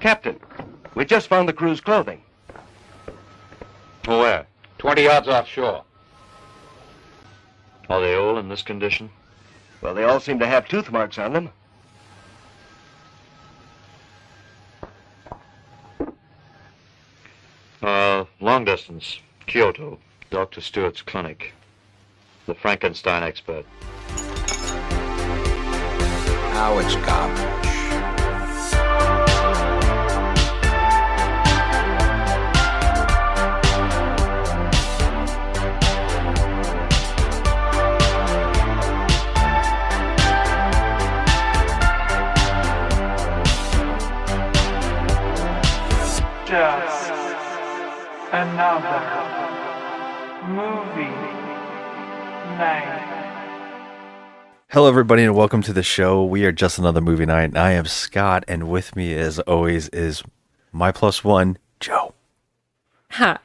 Captain, we just found the crew's clothing. Where? 20 yards offshore. Are they all in this condition? Well, they all seem to have tooth marks on them. Long distance. Kyoto. Dr. Stewart's clinic. The Frankenstein expert. Now it's garbage. Just another movie night. Hello, everybody, and welcome to the show. We are Just Another Movie Night. I am Scott, and with me, as always, is my plus one, Joe. Hi.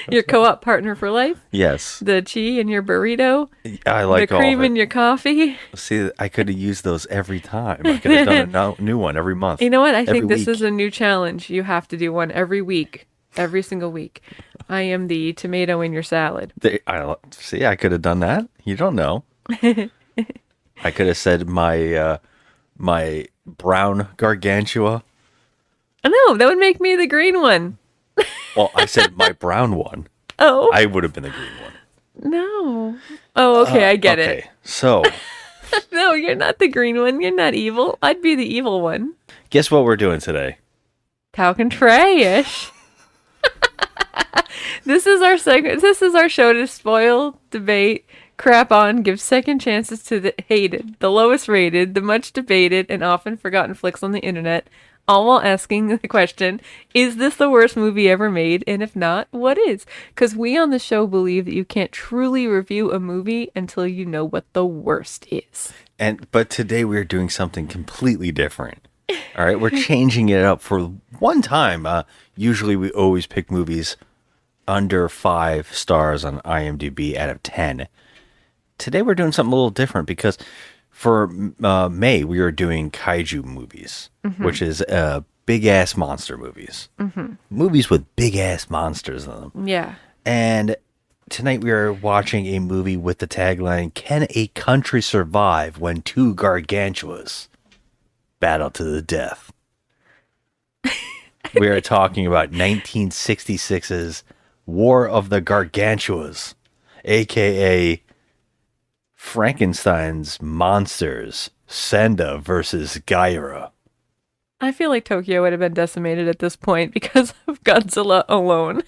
Your co-op partner for life? Yes. The cheese in your burrito? I like the all cream of it. in your coffee? See, I could have used those every time. I could have done a new one every month. You know what? I think this week. is a new challenge. You have to do one every week. Every single week. I am the tomato in your salad. See, I could have done that. You don't know. I could have said my brown Gargantua. I know. That would make me the green one. Well, I said my brown one. Oh. I would have been the green one. No. Oh, okay. I get it. Okay, so No, you're not the green one. You're not evil. I'd be the evil one. guess what we're doing today? Talking trash. This is our segment. This is our show to spoil, debate, crap on, give second chances to the hated, the lowest rated, the much debated, and often forgotten flicks on the internet, all while asking the question, is this the worst movie ever made? And if not, what is? Because we on the show believe that you can't truly review a movie until you know what the worst is. But today we're doing something completely different. All right, we're changing it up for one time. Usually we always pick movies under 5 stars on IMDb out of 10. Today we're doing something a little different because for May we are doing Kaiju movies, which is big-ass monster movies. Movies with big-ass monsters in them. Yeah. And tonight we are watching a movie with the tagline, "Can a country survive when two Gargantuas battle to the death?" We are talking about 1966's War of the Gargantuas, a.k.a. Frankenstein's monsters, Senda versus Gyra. I feel like Tokyo would have been decimated at this point because of Godzilla alone.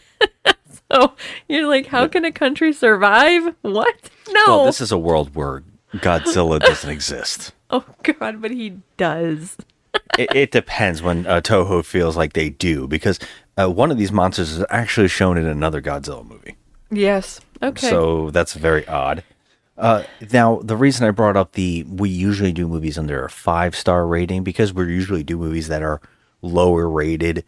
So you're like, how can a country survive? What? No. Well, this is a world where Godzilla doesn't exist. Oh, God, but he does. It depends when Toho feels like they do, because one of these monsters is actually shown in another Godzilla movie. Yes. Okay. So that's very odd. Now, the reason I brought up we usually do movies under a 5-star rating, because we usually do movies that are lower rated,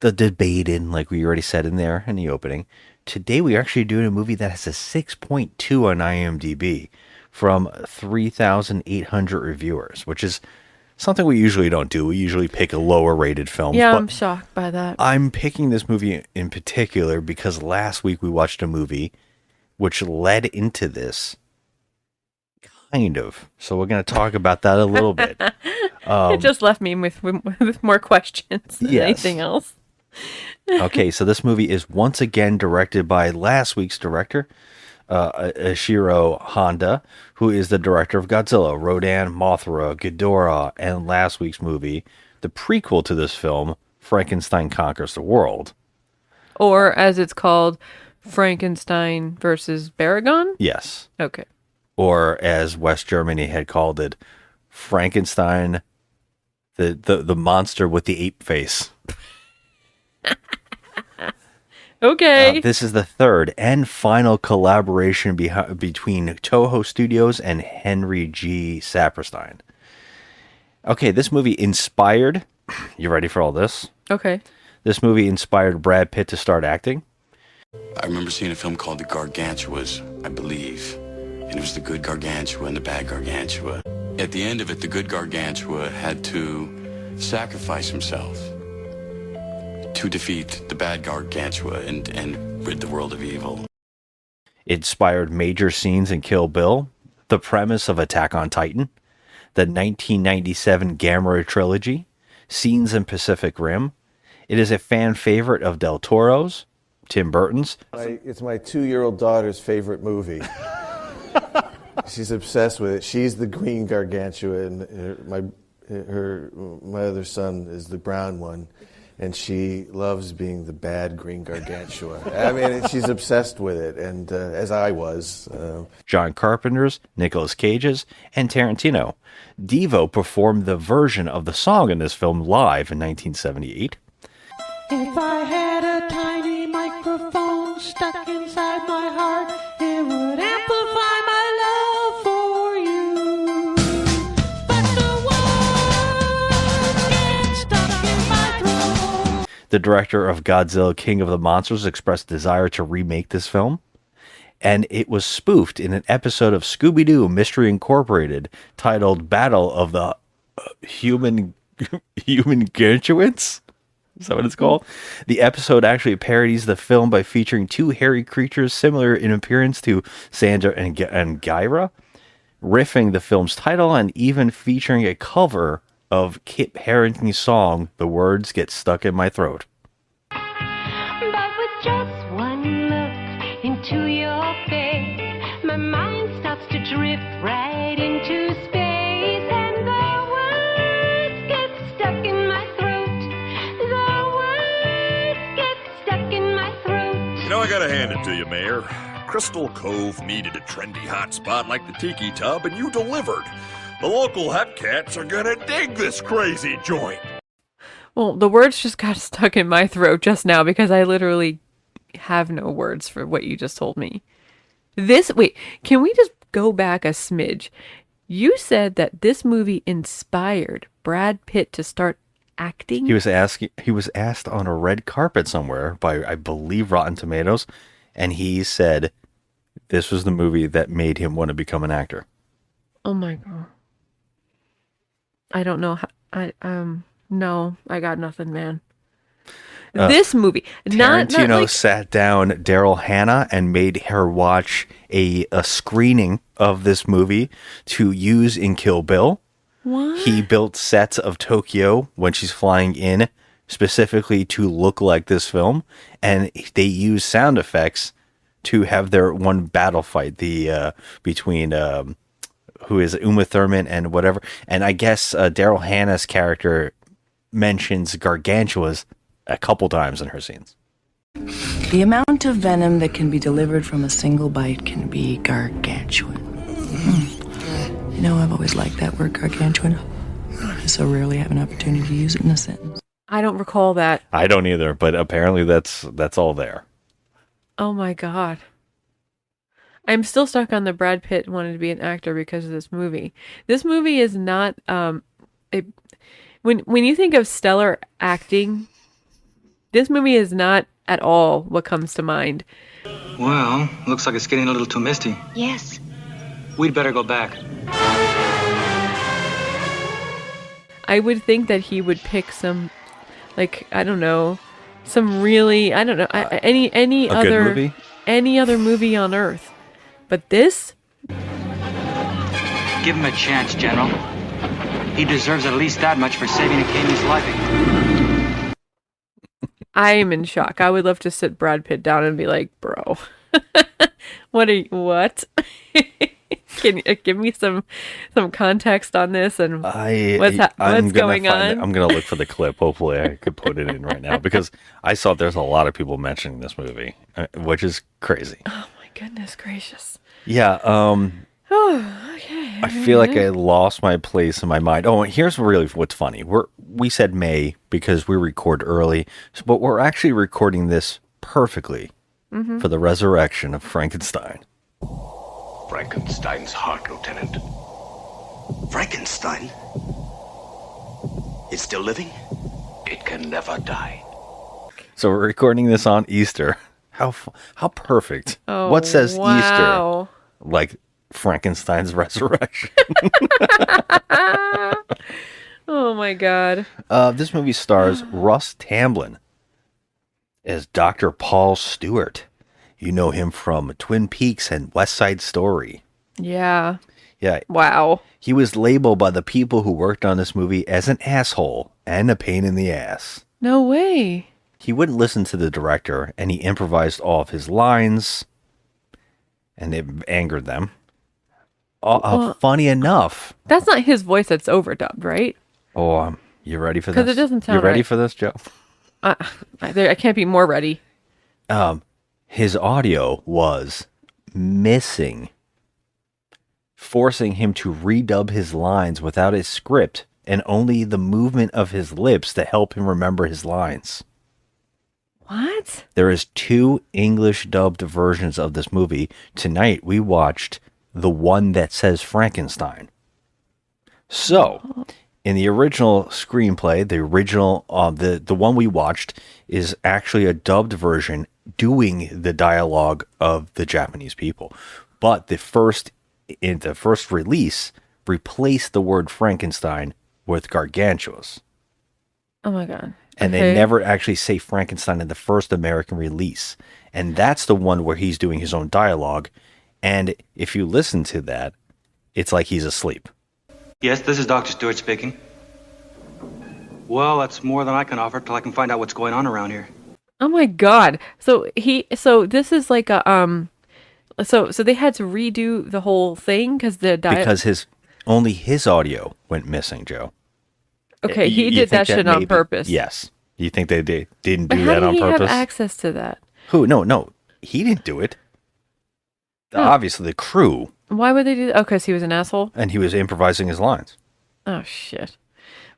the debated, like we already said in there in the opening. Today, we're actually doing a movie that has a 6.2 on IMDb from 3,800 reviewers, which is something we usually don't do. We usually pick a lower rated film. Yeah, but I'm shocked by that. I'm picking this movie in particular because last week we watched a movie which led into this, kind of. So we're going to talk about that a little bit. It just left me with more questions than anything else. Okay, so this movie is once again directed by last week's director, Ishiro Honda, who is the director of Godzilla, Rodan, Mothra, Ghidorah, and last week's movie, the prequel to this film, Frankenstein Conquers the World. Or, as it's called, Frankenstein versus Baragon? Yes. Okay. Or, as West Germany had called it, Frankenstein, the monster with the ape face. Okay. This is the third and final collaboration between Toho Studios and Henry G. Saperstein. Okay, this movie inspired... You ready for all this? Okay. This movie inspired Brad Pitt to start acting. I remember seeing a film called The Gargantuas, I believe. And it was the good Gargantua and the bad Gargantua. At the end of it, the good Gargantua had to sacrifice himself to defeat the bad Gargantua and rid the world of evil. It inspired major scenes in Kill Bill, the premise of Attack on Titan, the 1997 Gamera trilogy, scenes in Pacific Rim. It is a fan favorite of Del Toro's, Tim Burton's. It's my 2-year-old daughter's favorite movie. She's obsessed with it. She's the green Gargantua, and my other son is the brown one, and she loves being the bad green Gargantua. I mean, she's obsessed with it, and as I was. John Carpenter's, Nicolas Cage's, and Tarantino. Devo performed the version of the song in this film live in 1978. If I had a tiny microphone stuck inside my heart, it would amplify my love for you. But the words get stuck in my throat. The director of Godzilla King of the Monsters expressed desire to remake this film, and it was spoofed in an episode of Scooby-Doo Mystery Incorporated titled Battle of the Human Gargantuans? Is that what it's called? The episode actually parodies the film by featuring two hairy creatures similar in appearance to Sandra and Gyra, riffing the film's title and even featuring a cover of Kit Harington's song, The Words Get Stuck in My Throat. But with just one look into your face, my mind starts to drift right into space, and the words get stuck in my throat. The words get stuck in my throat. You know, I gotta hand it to you, Mayor. Crystal Cove needed a trendy hotspot like the Tiki Tub, and you delivered. The local hep cats are gonna dig this crazy joint. Well, the words just got stuck in my throat just now because I literally have no words for what you just told me. Wait, can we just go back a smidge? You said that this movie inspired Brad Pitt to start acting? He was asked on a red carpet somewhere by, I believe, Rotten Tomatoes, and he said this was the movie that made him want to become an actor. Oh my God. I don't know how, no, I got nothing, man. This movie, Tarantino sat down Daryl Hannah and made her watch a screening of this movie to use in Kill Bill. What? He built sets of Tokyo when she's flying in specifically to look like this film, and they use sound effects to have their one battle fight between who is Uma Thurman and whatever. And I guess Daryl Hannah's character mentions Gargantuas a couple times in her scenes. The amount of venom that can be delivered from a single bite can be gargantuan. You know, I've always liked that word gargantuan. I so rarely have an opportunity to use it in a sentence. I don't recall that. I don't either, but apparently that's all there. Oh my God. I'm still stuck on the Brad Pitt wanted to be an actor because of this movie. This movie is not when you think of stellar acting, this movie is not at all what comes to mind. Well, looks like it's getting a little too misty. Yes. We'd better go back. I would think that he would pick some, like, I don't know, some really, I don't know, any other movie? Any other movie on Earth. But this? Give him a chance, General. He deserves at least that much for saving Akemi's life. I am in shock. I would love to sit Brad Pitt down and be like, bro, what? Can you give me some context on this and what's going on? I'm going to look for the clip. Hopefully I could put it in right now because I saw there's a lot of people mentioning this movie, which is crazy. Oh my goodness gracious. Yeah. Okay. I feel like I lost my place in my mind. Oh, and here's really what's funny. We said May because we record early, but we're actually recording this perfectly for the resurrection of Frankenstein. Frankenstein's heart, Lieutenant. Frankenstein? It's still living? It can never die. So we're recording this on Easter. How perfect. Oh, what says wow. Easter? Like Frankenstein's resurrection. Oh my my god. This movie stars Russ Tamblyn as Dr. Paul Stewart. You know him from Twin Peaks and West Side Story. Yeah. Yeah. Wow. He was labeled by the people who worked on this movie as an asshole and a pain in the ass. No way. He wouldn't listen to the director, and he improvised all of his lines, and it angered them. Funny enough. That's not his voice that's overdubbed, right? Oh, you ready for this? Because it doesn't sound You ready right. for this, Joe? I can't be more ready. His audio was missing, forcing him to redub his lines without a script and only the movement of his lips to help him remember his lines. What? There is 2 English dubbed versions of this movie. Tonight we watched the one that says Frankenstein. So, in the original screenplay, the original the one we watched is actually a dubbed version doing the dialogue of the Japanese people. But the first release replaced the word Frankenstein with Gargantuas. Oh my god. And they never actually say Frankenstein in the first American release. And that's the one where he's doing his own dialogue. And if you listen to that, it's like he's asleep. Yes, this is Dr. Stewart speaking. Well, that's more than I can offer till I can find out what's going on around here. Oh my god. So this is like a so they had to redo the whole thing because because only his audio went missing, Joe. Okay, he You did think that shit on purpose. Yes. You think they didn't But do how that did on he purpose? have access to that? Who? No. He didn't do it. No. Obviously, the crew. Why would they do that? Oh, because he was an asshole? And he was improvising his lines. Oh, shit.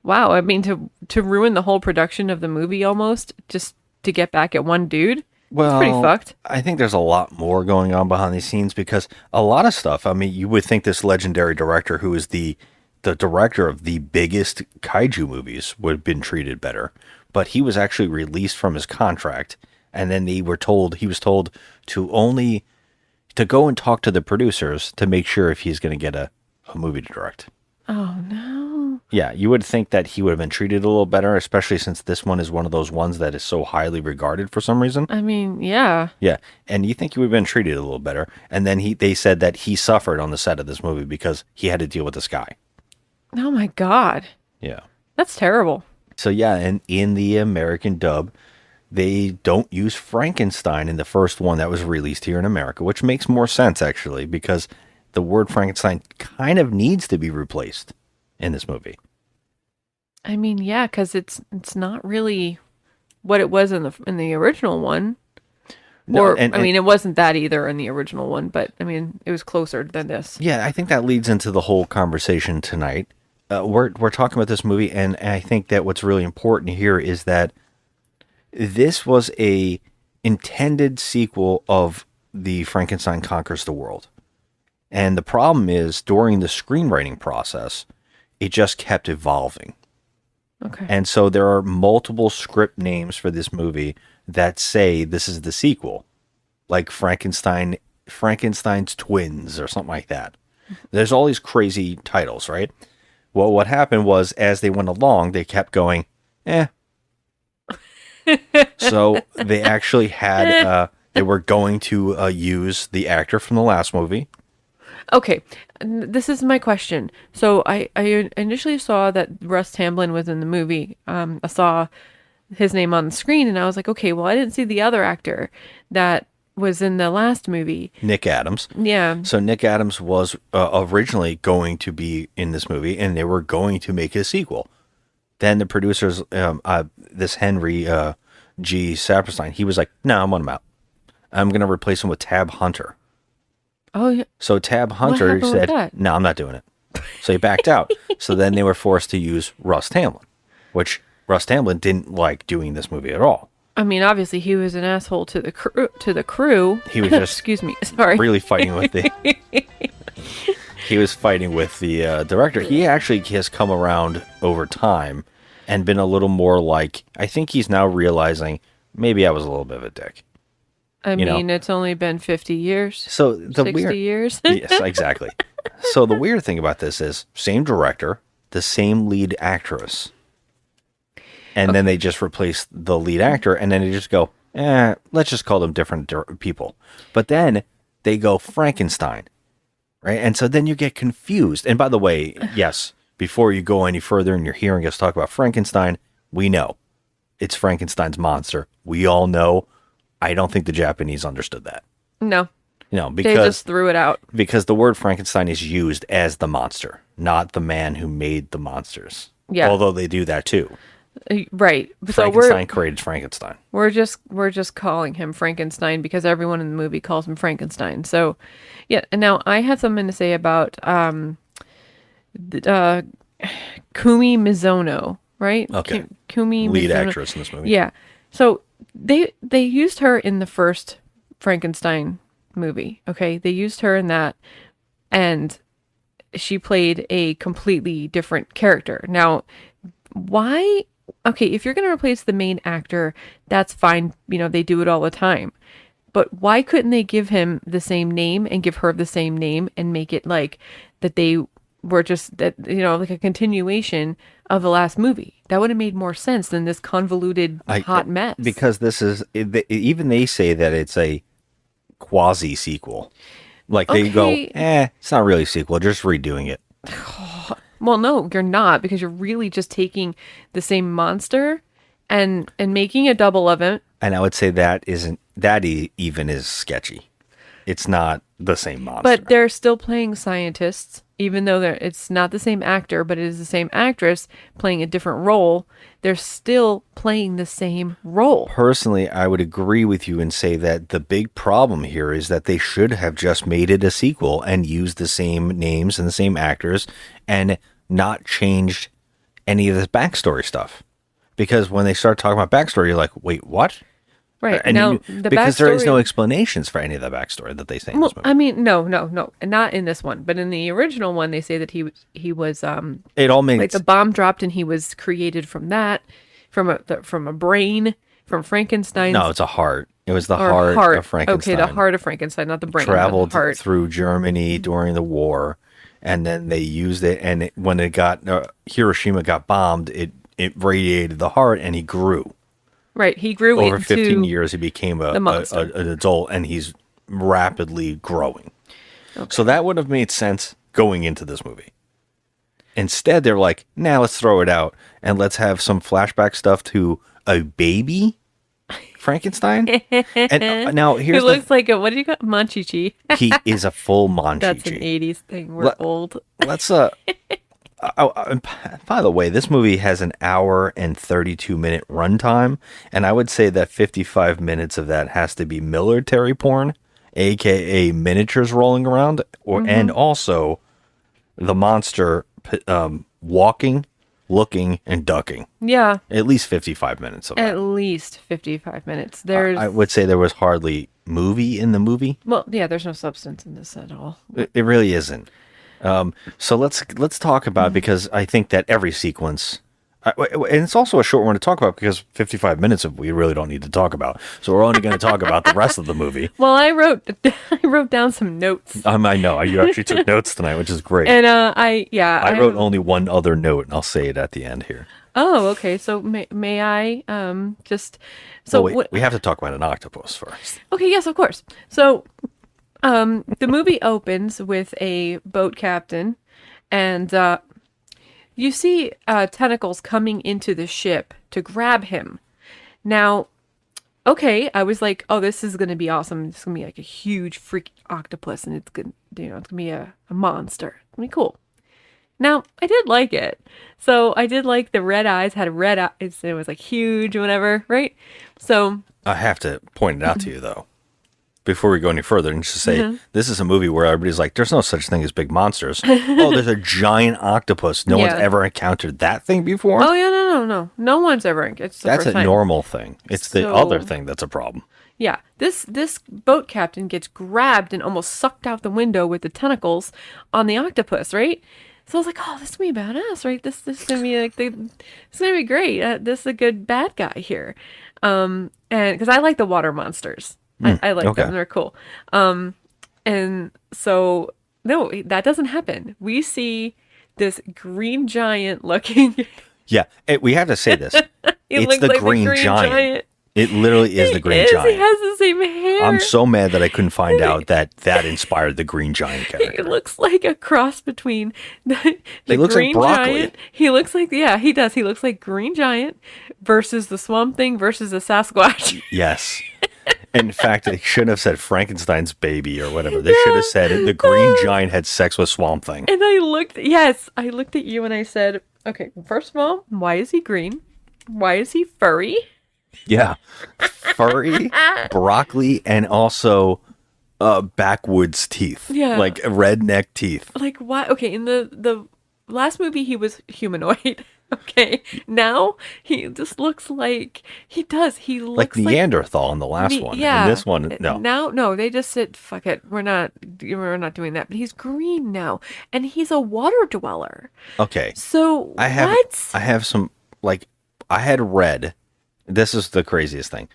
Wow, I mean, to ruin the whole production of the movie almost, just to get back at one dude? Well, it's pretty fucked. I think there's a lot more going on behind the scenes because a lot of stuff, I mean, you would think this legendary director who is the director of the biggest kaiju movies would have been treated better. But he was actually released from his contract, and then he was told to go and talk to the producers to make sure if he's going to get a movie to direct. Oh, no. Yeah, you would think that he would have been treated a little better, especially since this one is one of those ones that is so highly regarded for some reason. I mean, yeah. Yeah, and you think he would have been treated a little better. And then they said that he suffered on the set of this movie because he had to deal with this guy. Oh, my God. Yeah. That's terrible. So, yeah, and in the American dub, they don't use Frankenstein in the first one that was released here in America, which makes more sense, actually, because the word Frankenstein kind of needs to be replaced in this movie. I mean, yeah, because it's not really what it was in the original one. No, it wasn't that either in the original one, but, I mean, it was closer than this. Yeah, I think that leads into the whole conversation tonight. We're talking about this movie, and I think that what's really important here is that this was a intended sequel of the Frankenstein Conquers the World. And the problem is, during the screenwriting process, it just kept evolving. Okay. And so there are multiple script names for this movie that say this is the sequel. Like Frankenstein's Twins or something like that. There's all these crazy titles, right? Well, what happened was, as they went along, they kept going, So they actually had, they were going to use the actor from the last movie. Okay, this is my question. So I initially saw that Russ Tamblyn was in the movie. I saw his name on the screen, and I was like, okay, well, I didn't see the other actor that was in the last movie. Nick Adams. Yeah. So Nick Adams was originally going to be in this movie, and they were going to make a sequel. Then the producers, this Henry G. Saperstein, he was like, no, I'm out. I'm going to replace him with Tab Hunter. Oh, yeah. So Tab Hunter said, no, I'm not doing it. So he backed out. So then they were forced to use Russ Tamblyn, which Russ Tamblyn didn't like doing this movie at all. I mean, obviously, he was an asshole to the crew. He was just excuse me, sorry, really fighting with the. He was fighting with the director. He actually has come around over time and been a little more like. I think he's now realizing maybe I was a little bit of a dick. I mean, it's only been 50 years. So the 60 years. Yes, exactly. So the weird thing about this is same director, the same lead actress, And then they just replace the lead actor, and then they just go, let's just call them different people. But then they go Frankenstein, right? And so then you get confused. And by the way, yes, before you go any further and you're hearing us talk about Frankenstein, we know it's Frankenstein's monster. We all know. I don't think the Japanese understood that. No. Because they just threw it out. Because the word Frankenstein is used as the monster, not the man who made the monsters. Yeah. Although they do that too. Right. Frankenstein created Frankenstein. We're just calling him Frankenstein because everyone in the movie calls him Frankenstein. So, yeah. And now I have something to say about Kumi Mizono, right? Okay. Kumi lead Mizono. actress in this movie. Yeah. So they used her in the first Frankenstein movie. Okay, they used her in that, and she played a completely different character. Now, why? Okay, if you're going to replace the main actor, that's fine. They do it all the time. But why couldn't they give him the same name and give her the same name and make it like that they were just that, like a continuation of the last movie? That would have made more sense than this convoluted hot mess. Because this is, even they say that it's a quasi sequel. Like they go, it's not really a sequel, just redoing it. Well, no, you're not, because you're really just taking the same monster and making a double of it. And I would say that even is sketchy. It's not the same monster. But they're still playing scientists, even though it's not the same actor, but it is the same actress playing a different role. They're still playing the same role. Personally, I would agree with you and say that the big problem here is that they should have just made it a sequel and used the same names and the same actors and not changed any of this backstory stuff. Because when they start talking about backstory, you're like, wait, what? Right. And now, because there is no explanations for any of the backstory that they say in this movie. I mean, no, and not in this one, but in the original one, they say that he was it all makes like the bomb dropped and he was created from that, from a brain, from Frankenstein. No, it's a heart. It was the heart of Frankenstein. Okay, the heart of Frankenstein, not the brain. Traveled the heart. through Germany during the war, and then they used it. And when it got Hiroshima got bombed, it radiated the heart, and he grew. Right, he grew over into 15 years. He became an monster. adult, and he's rapidly growing. Okay. So that would have made sense going into this movie. Instead, they're like, "Nah, let's throw it out and let's have some flashback stuff to a baby Frankenstein." And now here's it looks like a, what do you got, Monchichi? He is a full Monchichi. That's an 80s thing. We're old. Let's by the way, this movie has an hour and 32-minute runtime, and I would say that 55 minutes of that has to be military porn, aka miniatures rolling around, and also the monster walking, looking, and ducking. Yeah. At least 55 minutes of that. At least 55 minutes. There's I would say there was hardly movie in the movie. Well, yeah, there's no substance in this at all. It really isn't. So let's talk about, because I think that every sequence, and it's also a short one to talk about because 55 minutes of we really don't need to talk about. So we're only going to talk about the rest of the movie. Well, I wrote down some notes. I know you actually took notes tonight, which is great. And I wrote only one other note, and I'll say it at the end here. Oh, okay. So may I just so well, we have to talk about an octopus first. Okay, yes, of course. So the movie opens with a boat captain, and you see tentacles coming into the ship to grab him. Now, okay, I was like, oh, this is going to be awesome. It's going to be like a huge freaky octopus, and it's going to be a monster. It's going to be cool. Now, I did like it. So I did like the red eyes, had red eyes. It was like huge or whatever, right? So I have to point it out to you, though, before we go any further, and just say, this is a movie where everybody's like, there's no such thing as big monsters. Oh, there's a giant octopus. No one's ever encountered that thing before? Oh, yeah, no. No one's ever. It's That's a time. normal thing. It's the other thing that's a problem. Yeah, this boat captain gets grabbed and almost sucked out the window with the tentacles on the octopus, right? So I was like, oh, this is gonna be badass, right? This is gonna be like it's gonna be great. This is a good bad guy here, and because I like the water monsters, I like them. They're cool. And so no, that doesn't happen. We see this green giant looking. Yeah, we have to say this. It's looks the like Green Giant. It literally is the Green Giant. He has the same hair. I'm so mad that I couldn't find out that inspired the Green Giant character. He looks like a cross between the He looks like Green broccoli. Giant. He looks like, yeah, he does. He looks like Green Giant versus the Swamp Thing versus a Sasquatch. Yes. In fact, they shouldn't have said Frankenstein's baby or whatever. They should have said the Green Giant had sex with Swamp Thing. And I looked at you and I said, okay, first of all, why is he green? Why is he furry? Yeah. Furry, broccoli, and also backwoods teeth. Yeah. Like redneck teeth. Like, why? Okay, in the last movie, he was humanoid. Okay, now he just looks like he does. He looks like Neanderthal in the last one. Yeah. In this one, no. No, they just said, fuck it. We're not doing that. But he's green now. And he's a water dweller. Okay. So I have some, like, I had read, this is the craziest thing.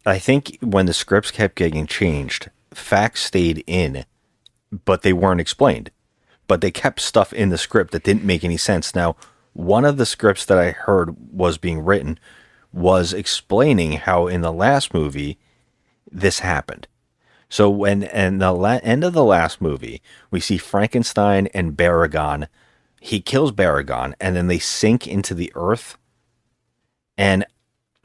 I think when the scripts kept getting changed, facts stayed in, but they weren't explained. But they kept stuff in the script that didn't make any sense. Now, one of the scripts that I heard was being written was explaining how in the last movie this happened. So when in the end of the last movie, we see Frankenstein and Baragon. He kills Baragon, and then they sink into the earth. And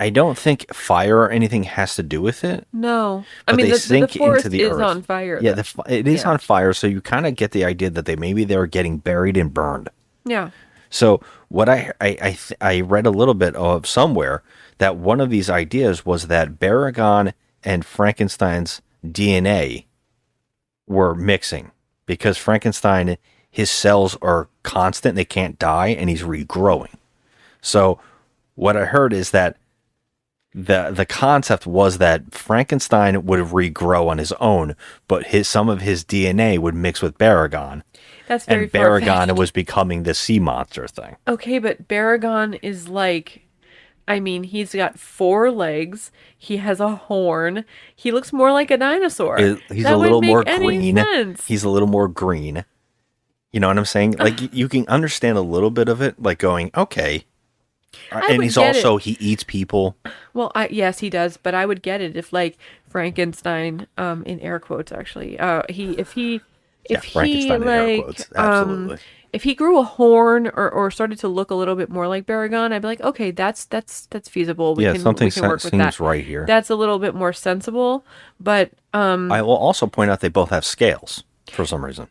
I don't think fire or anything has to do with it. No. But I mean, they the sink forest into the is earth. on fire. Yeah, though. it is on fire, so you kind of get the idea that they were getting buried and burned. Yeah. So what I read a little bit of somewhere that one of these ideas was that Baragon and Frankenstein's DNA were mixing because Frankenstein, his cells are constant, they can't die, and he's regrowing. So what I heard is that the concept was that Frankenstein would regrow on his own, but some of his DNA would mix with Baragon. That's very and Baragon far-fetched. was becoming the sea monster thing. Okay, but Baragon is like, I mean, he's got 4 legs. He has a horn. He looks more like a dinosaur. He's That a little wouldn't more make any green. sense. He's a little more green. You know what I'm saying? Like you can understand a little bit of it, like going, okay. And would he's get also it. he eats people. Well, yes, he does, but I would get it if, like, Frankenstein, in air quotes, actually, if he Frankenstein in air quotes, absolutely. If he grew a horn or started to look a little bit more like Baragon, I'd be like, okay, that's feasible. Something we can work with seems that. right here. That's a little bit more sensible, but I will also point out they both have scales for some reason,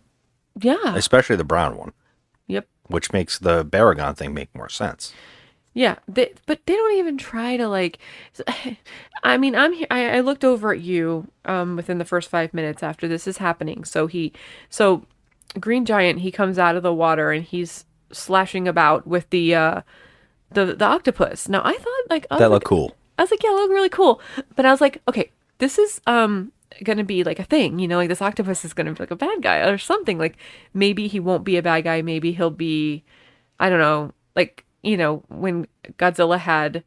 yeah, especially the brown one. Yep. Which makes the Baragon thing make more sense. Yeah, but they don't even try to, like. I mean, I looked over at you within the first 5 minutes after this is happening. So Green Giant, he comes out of the water and he's slashing about with the octopus. Now I thought, like, That looked cool. I was like, yeah, it looked really cool. But I was like, okay, this is gonna be like a thing, you know, like this octopus is gonna be like a bad guy or something. Like maybe he won't be a bad guy. Maybe he'll be, I don't know, like. You know, when Godzilla had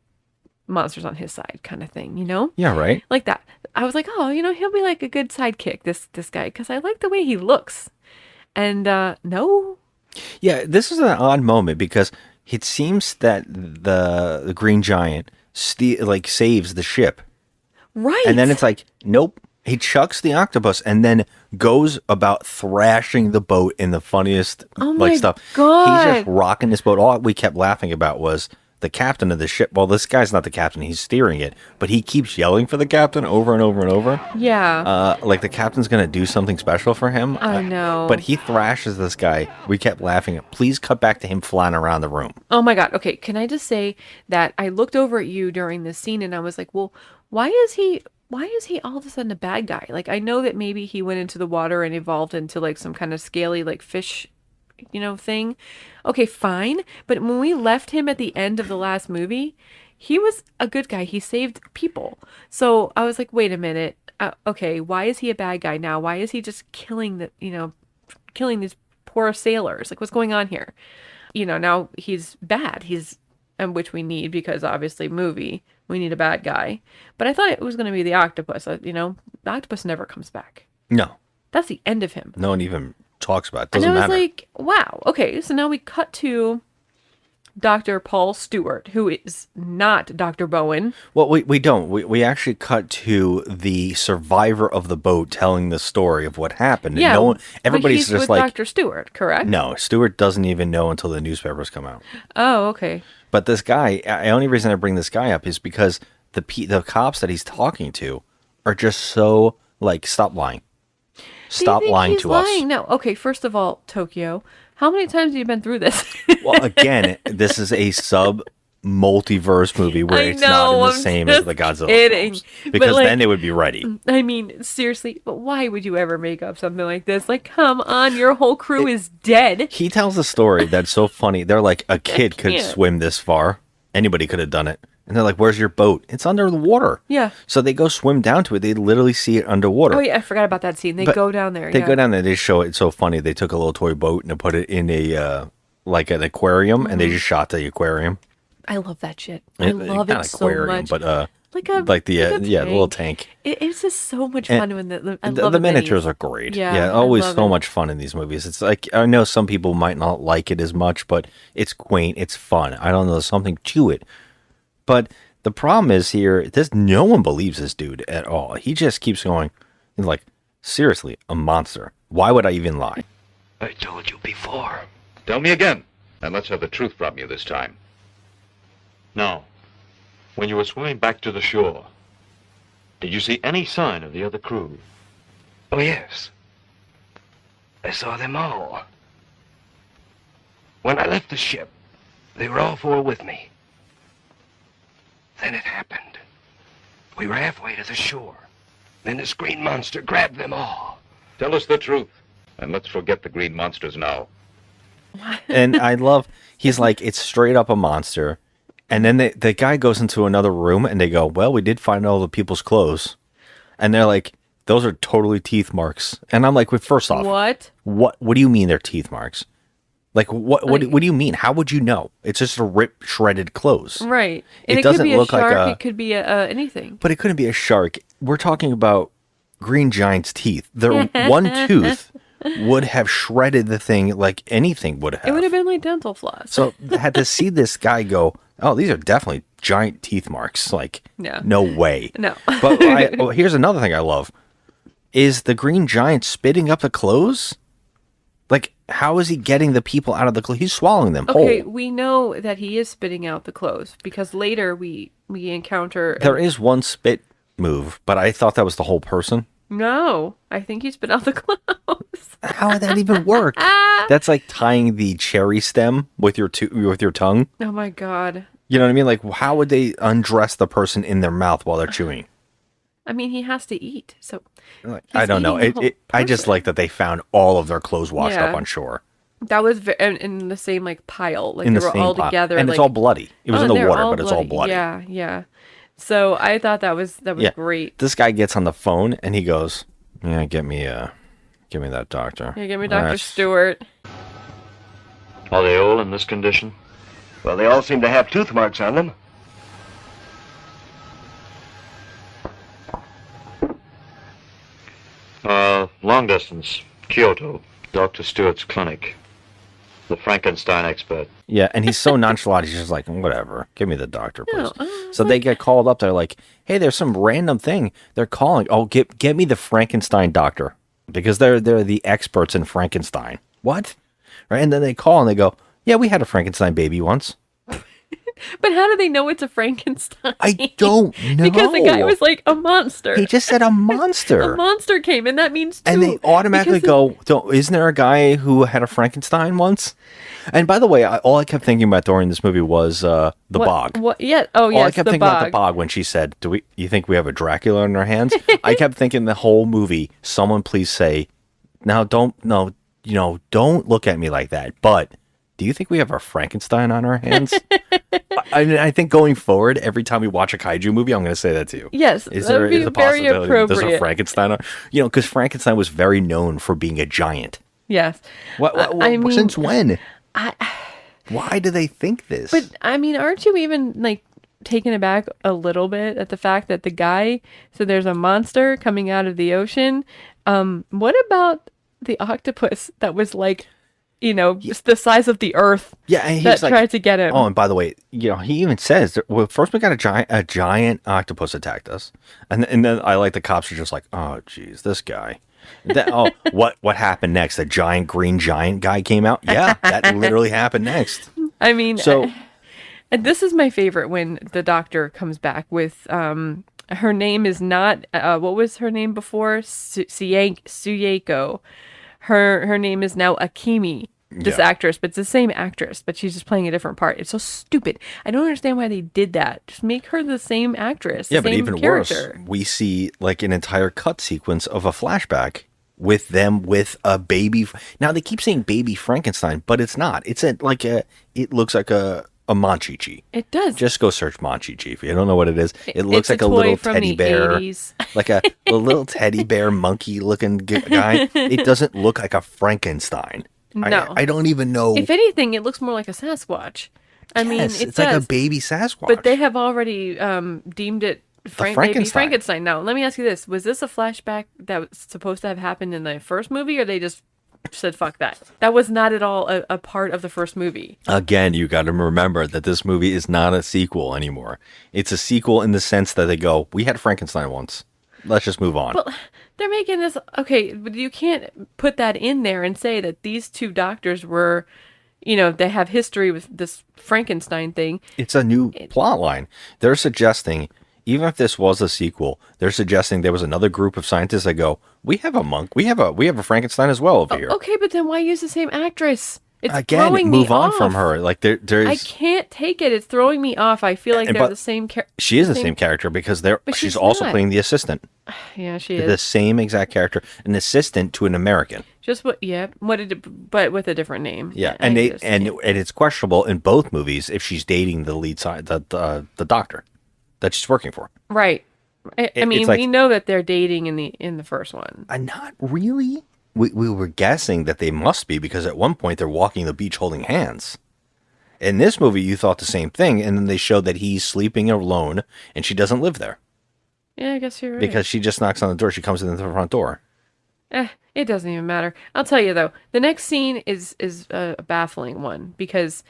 monsters on his side kind of thing, you know? Yeah, right. Like that. I was like, oh, you know, he'll be like a good sidekick, this guy, because I like the way he looks. And no. Yeah, this is an odd moment because it seems that the Green Giant saves the ship. Right. And then it's like, nope. He chucks the octopus and then goes about thrashing the boat in the funniest stuff. God. He's just rocking this boat. All we kept laughing about was the captain of the ship. Well, this guy's not the captain. He's steering it. But he keeps yelling for the captain over and over and over. Yeah. Like the captain's going to do something special for him. I know. But he thrashes this guy. We kept laughing. Please cut back to him flying around the room. Oh my God. Okay. Can I just say that I looked over at you during this scene and I was like, well, why is he all of a sudden a bad guy? Like, I know that maybe he went into the water and evolved into like some kind of scaly, like fish, you know, thing. Okay, fine. But when we left him at the end of the last movie, he was a good guy. He saved people. So I was like, wait a minute. Okay, why is he a bad guy now? Why is he just killing these poor sailors? Like, what's going on here? You know, now he's bad. Which we need because obviously we need a bad guy. But I thought it was going to be the octopus. You know, the octopus never comes back. No. That's the end of him. No one even talks about it. Doesn't and I was matter. like, wow. Okay, so now we cut to Dr. Paul Stewart, who is not Dr. Bowen. Well, we don't. We actually cut to the survivor of the boat telling the story of what happened. And Yeah, no one, but everybody's he's just with like, Dr. Stewart, correct? no, Stewart doesn't even know until the newspapers come out. Oh, okay. But this guy, the only reason I bring this guy up is because the cops that he's talking to are just so like, stop lying. Stop lying to us. No. Okay, first of all, Tokyo, how many times have you been through this? Well, again, this is a multiverse movie where it's not in the same as the Godzilla films. Because then they would be ready. I mean, seriously, but why would you ever make up something like this? Like, come on, your whole crew is dead. He tells a story that's so funny. They're like, a kid could can't. swim this far. Anybody could have done it. And they're like, where's your boat? It's under the water. Yeah. So they go swim down to it. They literally see it underwater. Oh, yeah, I forgot about that scene. They But go down there. They yeah. go down there. They show it. It's so funny. They took a little toy boat and they put it in a like an aquarium, and they just shot the aquarium. I love that shit. I love Not it so much. but like the little tank. It's just so much And fun when I love the it miniatures when are great. Yeah, Yeah, I always love so it. much fun in these movies. It's like, I know some people might not like it as much, but it's quaint. It's fun. I don't know. There's something to it. But the problem is here, no one believes this dude at all. He just keeps going. He's like, seriously, a monster. Why would I even lie? I told you before. Tell me again, and let's have the truth from you this time. Now, when you were swimming back to the shore, did you see any sign of the other crew? Oh, yes. I saw them all. When I left the ship, they were all four with me. Then it happened. We were halfway to the shore. Then this green monster grabbed them all. Tell us the truth, and let's forget the green monsters now. And I love, he's like, it's straight up a monster. And then the guy goes into another room and they go, well, we did find all the people's clothes. And they're like, those are totally teeth marks. And I'm like, well, first off, what do you mean they're teeth marks? Like, what do you mean? How would you know? It's just a ripped, shredded clothes. Right. And It it doesn't could be a look like shark. a- It could be anything. But it couldn't be a shark. We're talking about Green Giant's teeth. Their one tooth would have shredded the thing like anything would have. It would have been like dental floss. So had to see this guy go, oh, these are definitely giant teeth marks. Like, Yeah. no way. No. But here's another thing I love. Is the Green Giant spitting up the clothes? Like, how is he getting the people out of the clothes? He's swallowing them Okay, whole. we know that he is spitting out the clothes because later we encounter. There is one spit move, but I thought that was the whole person. No, I think he spit out the clothes. How would that even work? That's like tying the cherry stem with your tongue. Oh my god. You know what I mean? Like, how would they undress the person in their mouth while they're chewing? I mean, he has to eat, so. I don't know. eating the whole I just like that they found all of their clothes washed Yeah. up on shore. That was in the same like pile, like In they the were same all pile. together, And like, it's all bloody. It was in the they're water, all but it's all bloody. Yeah, yeah. So I thought that was Yeah. great. This guy gets on the phone and he goes, "Yeah, get me that doctor." Yeah, give me All Dr. right. Stewart. Are they all in this condition? Well, they all seem to have tooth marks on them. Long distance, Kyoto, Dr. Stewart's clinic. The Frankenstein expert. Yeah, and he's so nonchalant. He's just like, whatever. Give me the doctor, please. No, So they get called up. They're like, hey, there's some random thing. They're calling. Oh, get me the Frankenstein doctor because they're the experts in Frankenstein. What? Right? And then they call and they go, yeah, we had a Frankenstein baby once. But how do they know it's a Frankenstein? I don't know. Because the guy was like a monster. He just said a monster. A monster came, and that means two. And they automatically because go, isn't there a guy who had a Frankenstein once? And by the way, all I kept thinking about during this movie was the bog. What? Yeah. Oh, All yes. I kept the thinking bog. about the bog when she said, you think we have a Dracula in our hands? I kept thinking the whole movie, someone please say, now don't look at me like that, but do you think we have a Frankenstein on our hands? I think going forward, every time we watch a kaiju movie, I'm going to say that to you. Yes, Is that there would be is a very possibility that there's a appropriate. Frankenstein on? Because Frankenstein was very known for being a giant. Yes. Since when? Why do they think this? But I mean, aren't you even like taken aback a little bit at the fact that the guy? So there's a monster coming out of the ocean. What about the octopus that was like just the size of the earth. Yeah, and that he's like, tried to get him. Oh, and by the way, he even says, well, first we got a giant octopus attacked us, and then I like the cops are just like, oh, geez, this guy. What happened next? The giant green giant guy came out. Yeah, that literally happened next. I mean, so this is my favorite when the doctor comes back with her name is not what was her name before? Suyeko. Her name is now Akimi. This actress, but it's the same actress, but she's just playing a different part. It's so stupid. I don't understand why they did that. Just make her the same actress. Yeah, but same even character. worse, we see like an entire cut sequence of a flashback with them with a baby. Now they keep saying baby Frankenstein, but it's not. It looks like a Monchichi. It does. Just go search Monchichi if you don't know what it is. It looks like a a little from teddy the bear, 80s. like a little teddy bear monkey looking guy. It doesn't look like a Frankenstein. No. I don't even know. If anything, it looks more like a Sasquatch. I mean, it's like a baby Sasquatch. But they have already deemed it baby Frankenstein. Now, let me ask you this. Was this a flashback that was supposed to have happened in the first movie, or they just said, fuck that? That was not at all a part of the first movie. Again, you got to remember that this movie is not a sequel anymore. It's a sequel in the sense that they go, we had Frankenstein once. Let's just move on. Well, they're making this... Okay, but you can't put that in there and say that these two doctors were... they have history with this Frankenstein thing. It's a new plot line. They're suggesting, even if this was a sequel, they're suggesting there was another group of scientists that go, we have a monk. We have a Frankenstein as well over here. Okay, but then why use the same actress? It's Again, throwing move me on off. from her. Like there's... I can't take it. It's throwing me off. I feel like they're the same character. She is the same character because she's also not. playing the assistant. Yeah, she The is. same exact character, an assistant to an American. Just what? Yeah, but with a different name. Yeah, and it's questionable in both movies if she's dating the lead side, the doctor that she's working for. Right. I mean, it's like, we know that they're dating in the first one. Not really. We were guessing that they must be because at one point they're walking the beach holding hands. In this movie, you thought the same thing, and then they showed that he's sleeping alone and she doesn't live there. Yeah, I guess you're right. Because she just knocks on the door. She comes in the front door. It doesn't even matter. I'll tell you though, the next scene is a baffling one because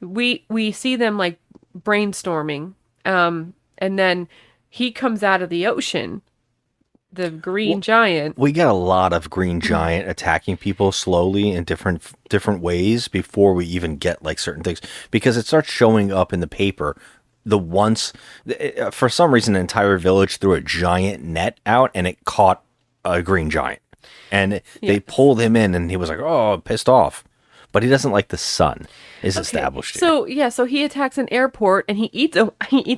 we see them like brainstorming, and then he comes out of the ocean, the green giant. We get a lot of green giant attacking people slowly in different ways before we even get like certain things because it starts showing up in the paper. For some reason, an entire village threw a giant net out and it caught a green giant. And they pulled him in and he was like, oh, pissed off. But he doesn't like the sun, is established here. So he attacks an airport and he eats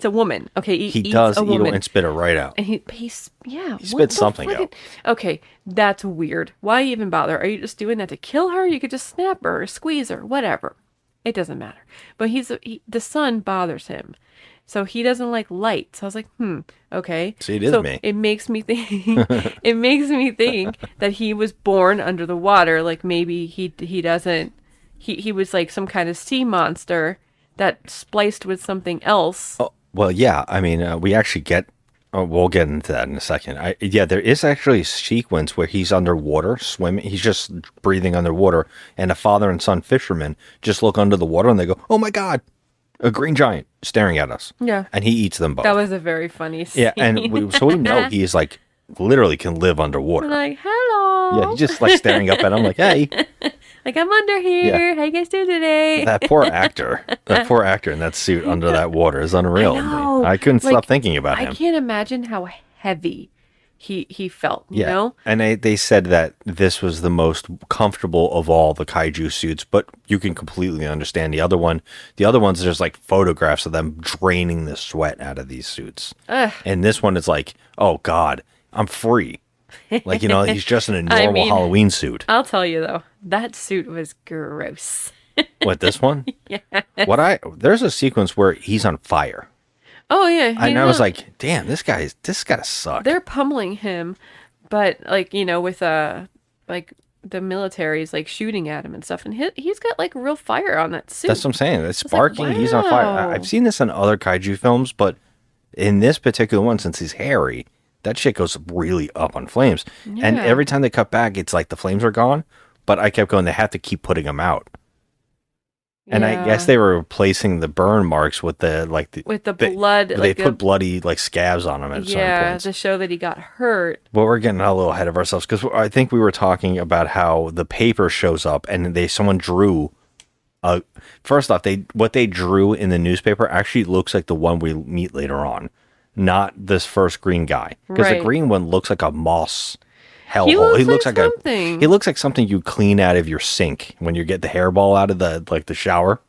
a woman. Okay, he does eat her and spit her right out. And he spits something out. Okay, that's weird. Why even bother? Are you just doing that to kill her? You could just snap her or squeeze her, whatever. It doesn't matter. But the sun bothers him. So he doesn't like light. So I was like, okay. See, it is me. It makes me think that he was born under the water. Like maybe he doesn't. He was like some kind of sea monster that spliced with something else. Oh, well, yeah. I mean, we actually get. We'll get into that in a second. There is actually a sequence where he's underwater swimming. He's just breathing underwater, and a father and son fisherman just look under the water and they go, "Oh my God, a green giant staring at us." Yeah, and he eats them both. That was a very funny scene. Yeah, and so we know he's like literally can live underwater. Like, hello. Yeah, he's just like staring up at him like, hey. Like, I'm under here. Yeah. How you guys doing today? That poor actor in that suit under that water is unreal. I couldn't stop thinking about him. I can't imagine how heavy he felt, you know? And they said that this was the most comfortable of all the kaiju suits, but you can completely understand the other ones, there's like photographs of them draining the sweat out of these suits. And this one is like, oh God, I'm free. Like, he's just in a normal Halloween suit. I'll tell you though, that suit was gross. What, this one? Yeah. There's a sequence where he's on fire. Oh yeah. And I was like, damn, this gotta suck. They're pummeling him, but like, with like the military's like shooting at him and stuff, and he's got like real fire on that suit. That's what I'm saying. It's sparking. Like, wow. He's on fire. I've seen this in other kaiju films, but in this particular one, since he's hairy, that shit goes really up on flames. Yeah. And every time they cut back, it's like the flames are gone, But I kept going, they have to keep putting him out. And I Yeah. guess they were replacing the burn marks with the blood. They put bloody like scabs on him at certain points. To show that he got hurt. Well, we're getting a little ahead of ourselves because I think we were talking about how the paper shows up and someone drew. First off, what they drew in the newspaper actually looks like the one we meet later on, not this first green guy, because the green one looks like a moss hellhole. He looks like something. He looks like something you clean out of your sink when you get the hairball out of the shower.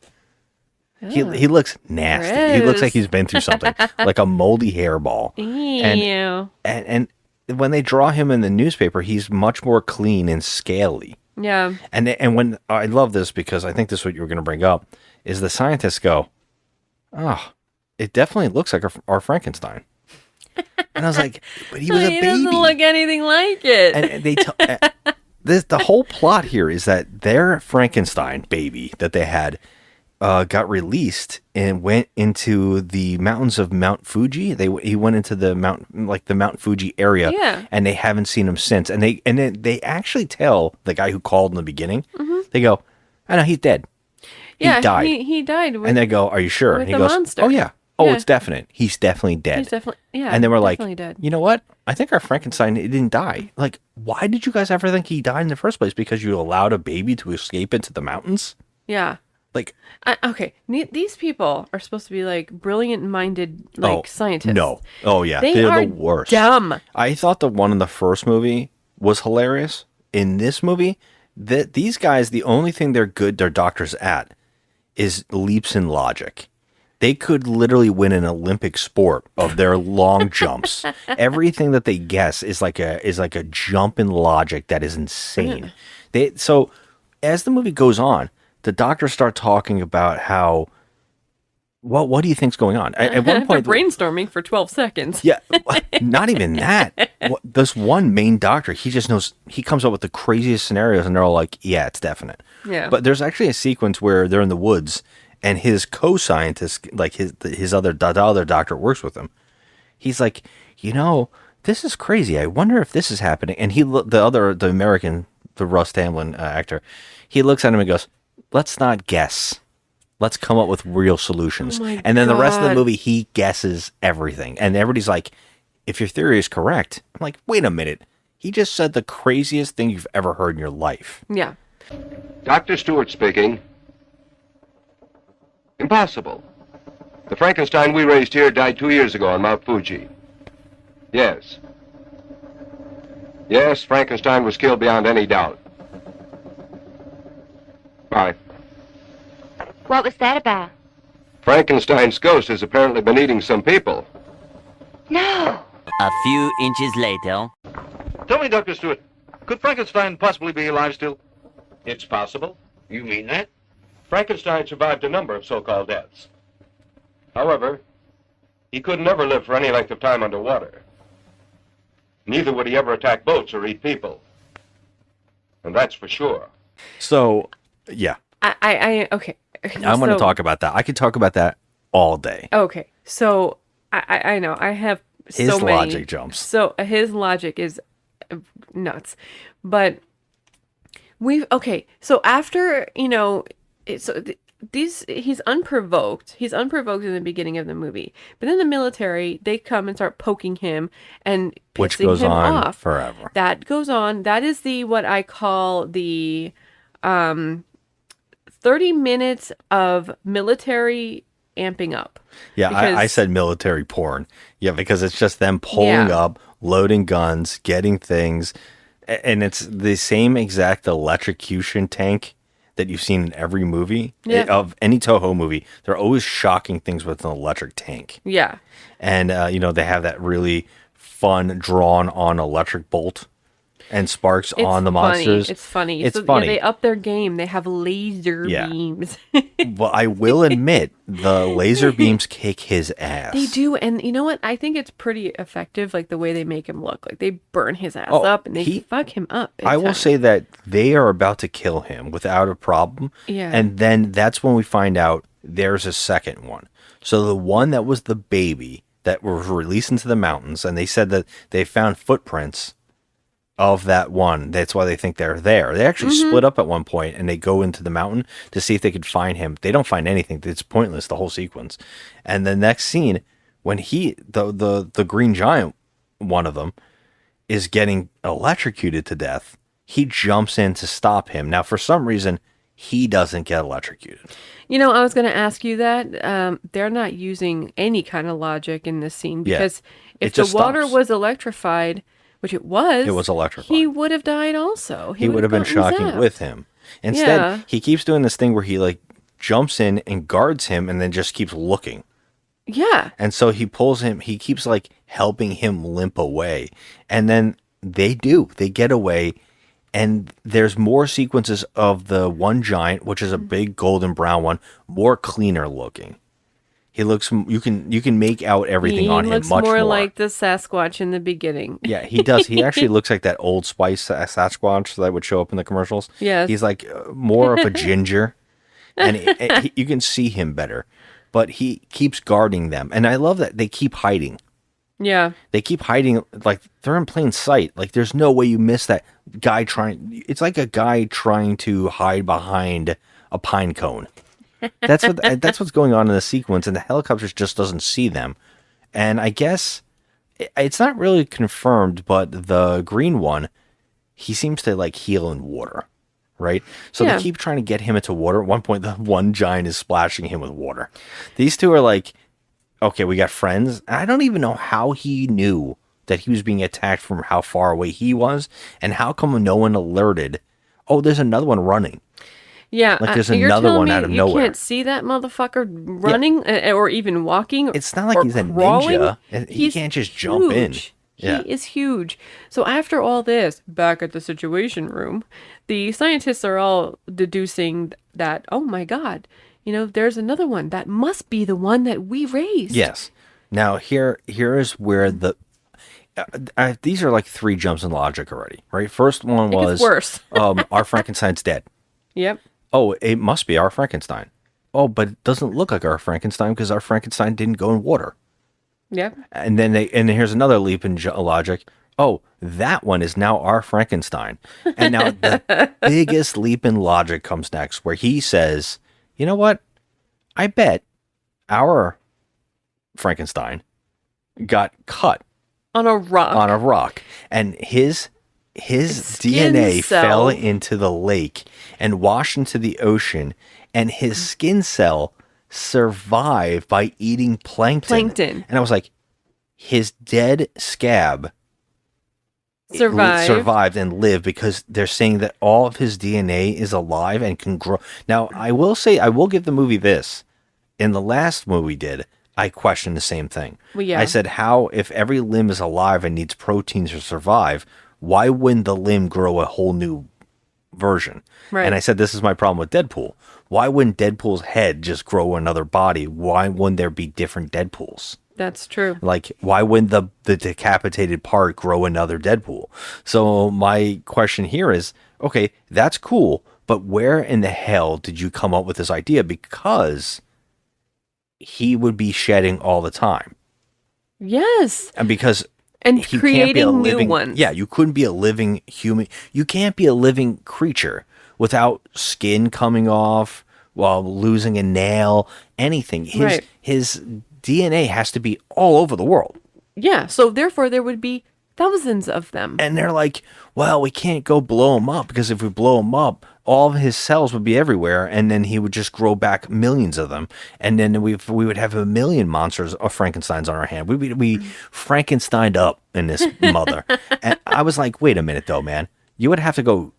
He looks nasty. Gross. He looks like he's been through something, like a moldy hairball. Ew. And when they draw him in the newspaper, he's much more clean and scaly. Yeah. And when I love this because I think this is what you were going to bring up is the scientists go, oh, it definitely looks like our Frankenstein. And I was like, but he was a baby. He doesn't look anything like it. And they the whole plot here is that their Frankenstein baby that they had got released and went into the mountains of Mount Fuji. He went into the Mount Fuji area, and they haven't seen him since. And then they actually tell the guy who called in the beginning. Mm-hmm. They go, "I know he's dead. Yeah, he died. He died. And they go, "Are you sure?" And he goes, monster. "Oh yeah. Oh, it's definite. He's definitely dead. He's definitely And then we're like, dead. you know what? I think our Frankenstein didn't die. Like, why did you guys ever think he died in the first place? Because you allowed a baby to escape into the mountains? Yeah. Like, okay, these people are supposed to be like brilliant-minded, scientists. No. Oh yeah, They're the worst. Dumb. I thought the one in the first movie was hilarious. In this movie, these guys, the only thing they're doctors at, is leaps in logic. They could literally win an Olympic sport of their long jumps. Everything that they guess is like a jump in logic that is insane. So as the movie goes on, the doctors start talking about how, well, what do you think's going on? At one point, they're brainstorming for 12 seconds. Yeah, not even that. This one main doctor, he just knows. He comes up with the craziest scenarios, and they're all like, "Yeah, it's definite." Yeah. But there's actually a sequence where they're in the woods, and his co-scientist, like his other doctor, works with him. He's like, this is crazy. I wonder if this is happening. And the American, the Russ Tamblyn actor, he looks at him and goes, "Let's not guess. Let's come up with real solutions." And then the rest of the movie, he guesses everything. And everybody's like, if your theory is correct. I'm like, wait a minute. He just said the craziest thing you've ever heard in your life. Yeah. Dr. Stewart speaking. Impossible. The Frankenstein we raised here died 2 years ago on Mount Fuji. Yes. Yes, Frankenstein was killed beyond any doubt. Bye. What was that about? Frankenstein's ghost has apparently been eating some people. No. A few inches later. Tell me, Dr. Stewart, could Frankenstein possibly be alive still? It's possible. You mean that? Frankenstein survived a number of so-called deaths. However, he could never live for any length of time underwater. Neither would he ever attack boats or eat people. And that's for sure. So, yeah. Okay. I'm going to talk about that. I could talk about that all day. Okay. So, I know. I have his so many. Logic jumps. So, his logic is nuts. But so after, he's unprovoked. He's unprovoked in the beginning of the movie. But then the military, they come and start poking him and pissing which goes him on off. forever. That goes on. That is what I call the 30 minutes of military amping up. Yeah, I said military porn. Yeah, because it's just them pulling up, loading guns, getting things. And it's the same exact electrocution tank that you've seen in every movie of any Toho movie. They're always shocking things with an electric tank. Yeah. And, they have that really fun drawn on electric bolt and sparks on the monsters. It's funny. It's funny. Yeah, they up their game. They have laser beams. Well, I will admit, the laser beams kick his ass. They do. And you know what? I think it's pretty effective, like the way they make him look. Like they burn his ass up and they fuck him up. I will say that they are about to kill him without a problem. Yeah. And then that's when we find out there's a second one. So the one that was the baby that was released into the mountains, and they said that they found footprints. of that one. That's why they think they're there. They actually split up at one point and they go into the mountain to see if they could find him. They don't find anything. It's pointless, the whole sequence. And the next scene, when the Green Giant, one of them, is getting electrocuted to death, he jumps in to stop him. Now, for some reason, he doesn't get electrocuted. You know, I was going to ask you that. They're not using any kind of logic in this scene because if the water was electrified, which it was electrified. He would have died also. He would have been shocking with him. Instead, he keeps doing this thing where he like jumps in and guards him and then just keeps looking. Yeah. And so he pulls him, he keeps like helping him limp away. And then they get away. And there's more sequences of the one giant, which is a big golden brown one, more cleaner looking. He looks, you can make out everything on him much more. He looks more like the Sasquatch in the beginning. Yeah, he does. He actually looks like that Old Spice Sasquatch that would show up in the commercials. Yes. He's like more of a ginger, and you can see him better. But he keeps guarding them. And I love that they keep hiding. Yeah. They keep hiding, like, they're in plain sight. Like, there's no way you miss that guy trying... It's like a guy trying to hide behind a pine cone. That's what's going on in the sequence, and the helicopter just doesn't see them. And I guess it's not really confirmed, but the green one, he seems to, like, heal in water, right? So they keep trying to get him into water. At one point, the one giant is splashing him with water. These two are like... Okay, we got friends. I don't even know how he knew that he was being attacked from how far away he was, and how come no one alerted, oh, there's another one running. Yeah, like there's another one out of nowhere. You can't see that motherfucker running or even walking. It's not like he's a ninja. He can't just jump in. Yeah. He is huge. So after all this, back at the Situation Room, the scientists are all deducing that, oh my God, you know, there's another one. That must be the one that we raised. Yes. Now, here is where the... these are like 3 jumps in logic already, right? First one was... worse. Our Frankenstein's dead. Yep. Oh, it must be our Frankenstein. Oh, but it doesn't look like our Frankenstein because our Frankenstein didn't go in water. Yep. And then here's another leap in logic. Oh, that one is now our Frankenstein. And now the biggest leap in logic comes next, where he says... You know what? I bet our Frankenstein got cut on a rock. And his DNA fell into the lake and washed into the ocean, and his skin cell survived by eating plankton. And I was like, his dead scab survived and lived because they're saying that all of his DNA is alive and can grow. Now, I will say, I will give the movie this. In the last movie we did, I questioned the same thing. Well, yeah. I said, how, if every limb is alive and needs proteins to survive, why wouldn't the limb grow a whole new version? Right. And I said, this is my problem with Deadpool. Why wouldn't Deadpool's head just grow another body? Why wouldn't there be different Deadpools? That's true. Like, why wouldn't the decapitated part grow another Deadpool? So my question here is, okay, that's cool, but where in the hell did you come up with this idea? Because he would be shedding all the time. Yes. And because... And he creating can't be a living, new ones. Yeah, you couldn't be a living human. You can't be a living creature without skin coming off, while losing a nail, anything. His DNA has to be all over the world. Yeah, so therefore there would be thousands of them. And they're like, well, we can't go blow him up, because if we blow him up, all of his cells would be everywhere, and then he would just grow back millions of them, and then we would have a million monsters of Frankensteins on our hand. We'd be Frankensteined up in this mother. And I was like, wait a minute, though, man. You would have to go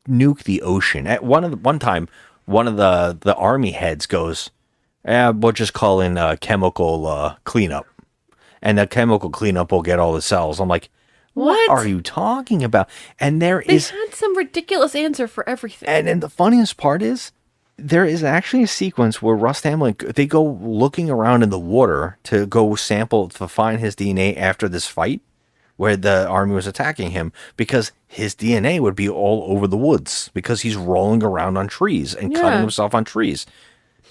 nuke the ocean. At one time, one of the army heads goes, we'll just call in chemical cleanup. And the chemical cleanup will get all the cells. I'm like, what are you talking about? And they had some ridiculous answer for everything. And the funniest part is, there is actually a sequence where Russ Hamlin, they go looking around in the water to go sample to find his DNA after this fight, where the army was attacking him, because his DNA would be all over the woods, because he's rolling around on trees and cutting himself on trees.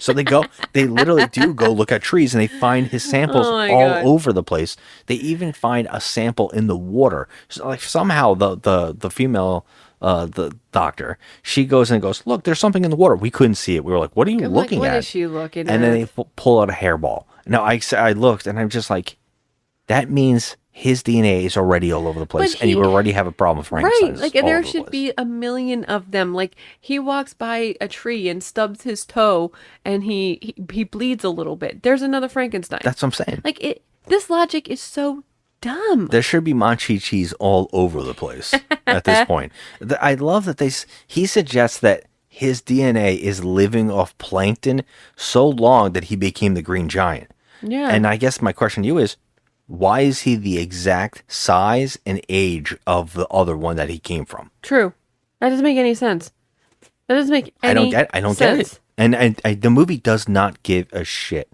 So they literally do go look at trees, and they find his samples Oh my all God. over the place. They even find a sample in the water. So like somehow the female the doctor, she goes and goes, look, there's something in the water. We couldn't see it. We were like, what are you I'm looking like, at? what is she looking at? And then they pull out a hairball. Now I looked, and I'm just like, that means his DNA is already all over the place, and you already have a problem with Frankenstein. Right, like there should be a million of them. Like he walks by a tree and stubs his toe, and he bleeds a little bit. There's another Frankenstein. That's what I'm saying. Like this logic is so dumb. There should be Monchi-Cheese all over the place at this point. I love that he suggests that his DNA is living off plankton so long that he became the Green Giant. Yeah. And I guess my question to you is, why is he the exact size and age of the other one that he came from? True. That doesn't make any sense. That doesn't make any I don't get it. And the movie does not give a shit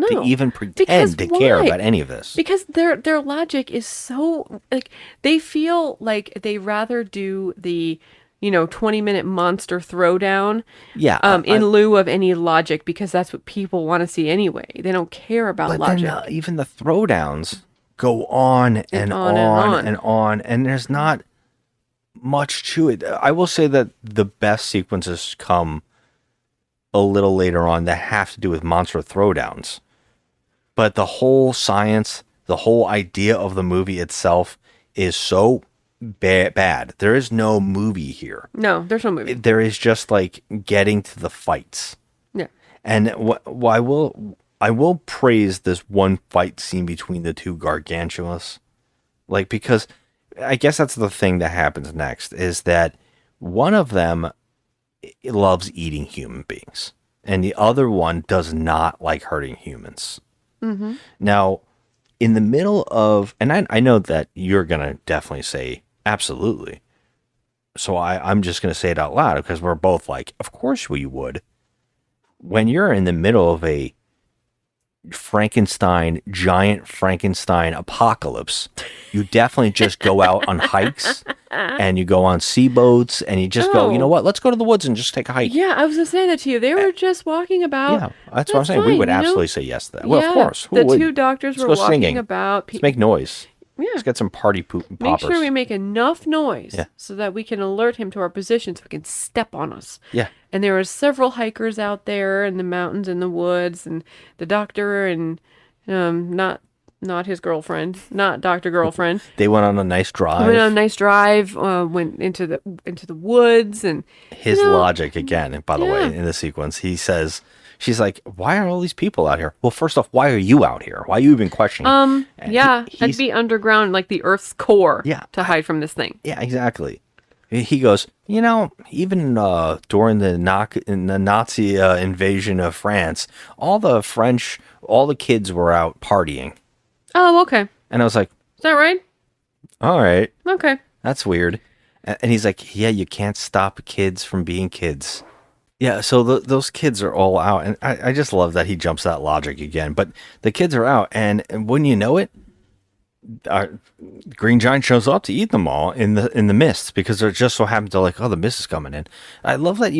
to even pretend to care about any of this. Because their logic is so like they feel like they rather do the 20-minute monster throwdown in lieu of any logic, because that's what people want to see anyway. They don't care about logic. Then, even the throwdowns go on and on, and there's not much to it. I will say that the best sequences come a little later on that have to do with monster throwdowns. But the whole science, the whole idea of the movie itself is so bad. There is no movie here. No, there's no movie. There is just like getting to the fights. Yeah. And I will praise this one fight scene between the two Gargantuas. Like, because I guess that's the thing that happens next, is that one of them loves eating human beings, and the other one does not like hurting humans. Mm-hmm. Now, in the middle of, and I know that you're going to definitely say, absolutely. So I'm just going to say it out loud, because we're both like, of course we would. When you're in the middle of a giant Frankenstein apocalypse, you definitely just go out on hikes, and you go on sea boats, and you just go, you know what, let's go to the woods and just take a hike. Yeah, I was going to say that to you. They were just walking about. Yeah, that's what I'm saying. We would absolutely say yes to that. Well, yeah, of course. Who the would? two doctors Let's were go walking singing. about. Let's make noise. Yeah. Let's get some party poppers. Make sure we make enough noise so that we can alert him to our position so he can step on us. Yeah. And there were several hikers out there in the mountains and the woods, and the doctor and not his girlfriend, not Dr. Girlfriend. They went on a nice drive. Went on a nice drive, went into the woods, and his logic again, by the way, in the sequence, he says, she's like, why are all these people out here? Well, first off, why are you out here? Why are you even questioning? I'd be underground, like the Earth's core, to hide from this thing. Yeah, exactly. He goes, even during the Nazi invasion of France, all the kids were out partying. Oh, okay. And I was like, is that right? All right. Okay. That's weird. And he's like, yeah, you can't stop kids from being kids. Yeah, so those kids are all out. And I just love that he jumps that logic again. But the kids are out, and wouldn't you know it, Green Giant shows up to eat them all in the mist, because they're just so happens to like, oh, the mist is coming in. I love that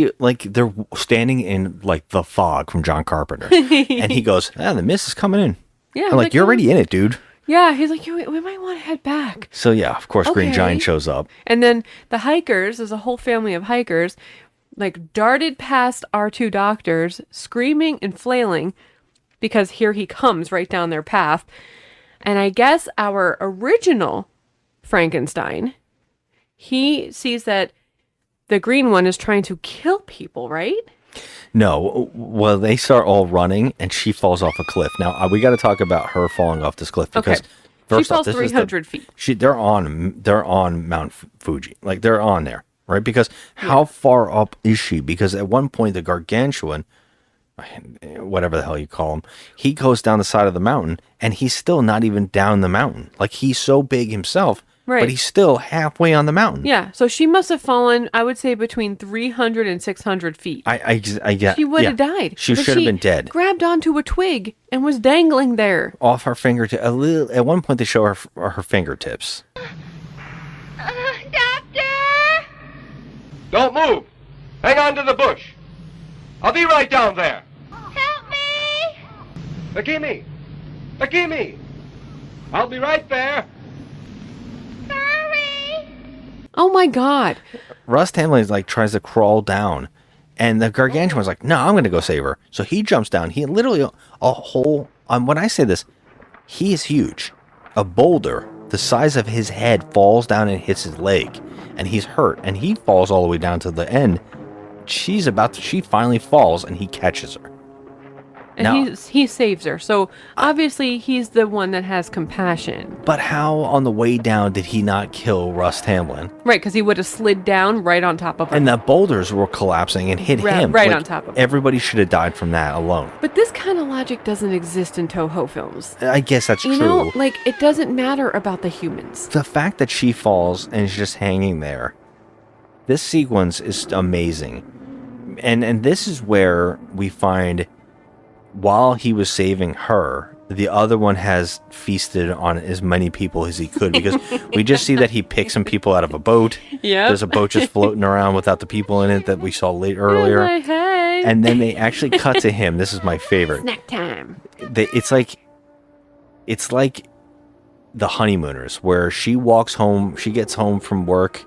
they're standing in like the fog from John Carpenter, and he goes, the mist is coming in. Yeah, I'm like, you're already in it, dude. Yeah, he's like, we might want to head back. So yeah, of course, Green Giant shows up, and then the hikers, there's a whole family of hikers, like darted past our two doctors, screaming and flailing, because here he comes right down their path. And I guess our original Frankenstein, he sees that the green one is trying to kill people, right? No. Well, they start all running, and she falls off a cliff. Now, we got to talk about her falling off this cliff, because first she falls off, this 300 feet. feet. They're on Mount Fuji. Like, they're on there, right? Because how far up is she? Because at one point, the Gargantuan, whatever the hell you call him, he goes down the side of the mountain, and he's still not even down the mountain. Like, he's so big himself, but he's still halfway on the mountain. Yeah, so she must have fallen, I would say, between 300 and 600 feet. I get. She would have died. She should have been dead. Grabbed onto a twig and was dangling there. Off her fingertip. At one point, they show her fingertips. Doctor! Don't move. Hang on to the bush. I'll be right down there. Help Akimi! Akimi! I'll be right there. Oh my god. Russ Tamlin like tries to crawl down, and the Gargantuan's like, "No, I'm going to go save her." So he jumps down. He literally a whole. When I say this, he is huge. A boulder the size of his head falls down and hits his leg, and he's hurt, and he falls all the way down to the end. She finally falls, and he catches her. And Now, he saves her. So obviously he's the one that has compassion. but how on the way down did he not kill Russ Tamlin? Right, because he would have slid down right on top of her. And the boulders were collapsing and hit him. Right on top of him. Everybody should have died from that alone. But this kind of logic doesn't exist in Toho films. I guess that's You true. know, like, it doesn't matter about the humans. The fact that she falls and is just hanging there, this sequence is amazing. And this is where we find, while he was saving her, the other one has feasted on as many people as he could, because we just see that he picks some people out of a boat. Yep. There's a boat just floating around without the people in it that we saw earlier. Like, hey. And then they actually cut to him. This is my favorite. Snack time. It's like the Honeymooners, where she walks home, she gets home from work,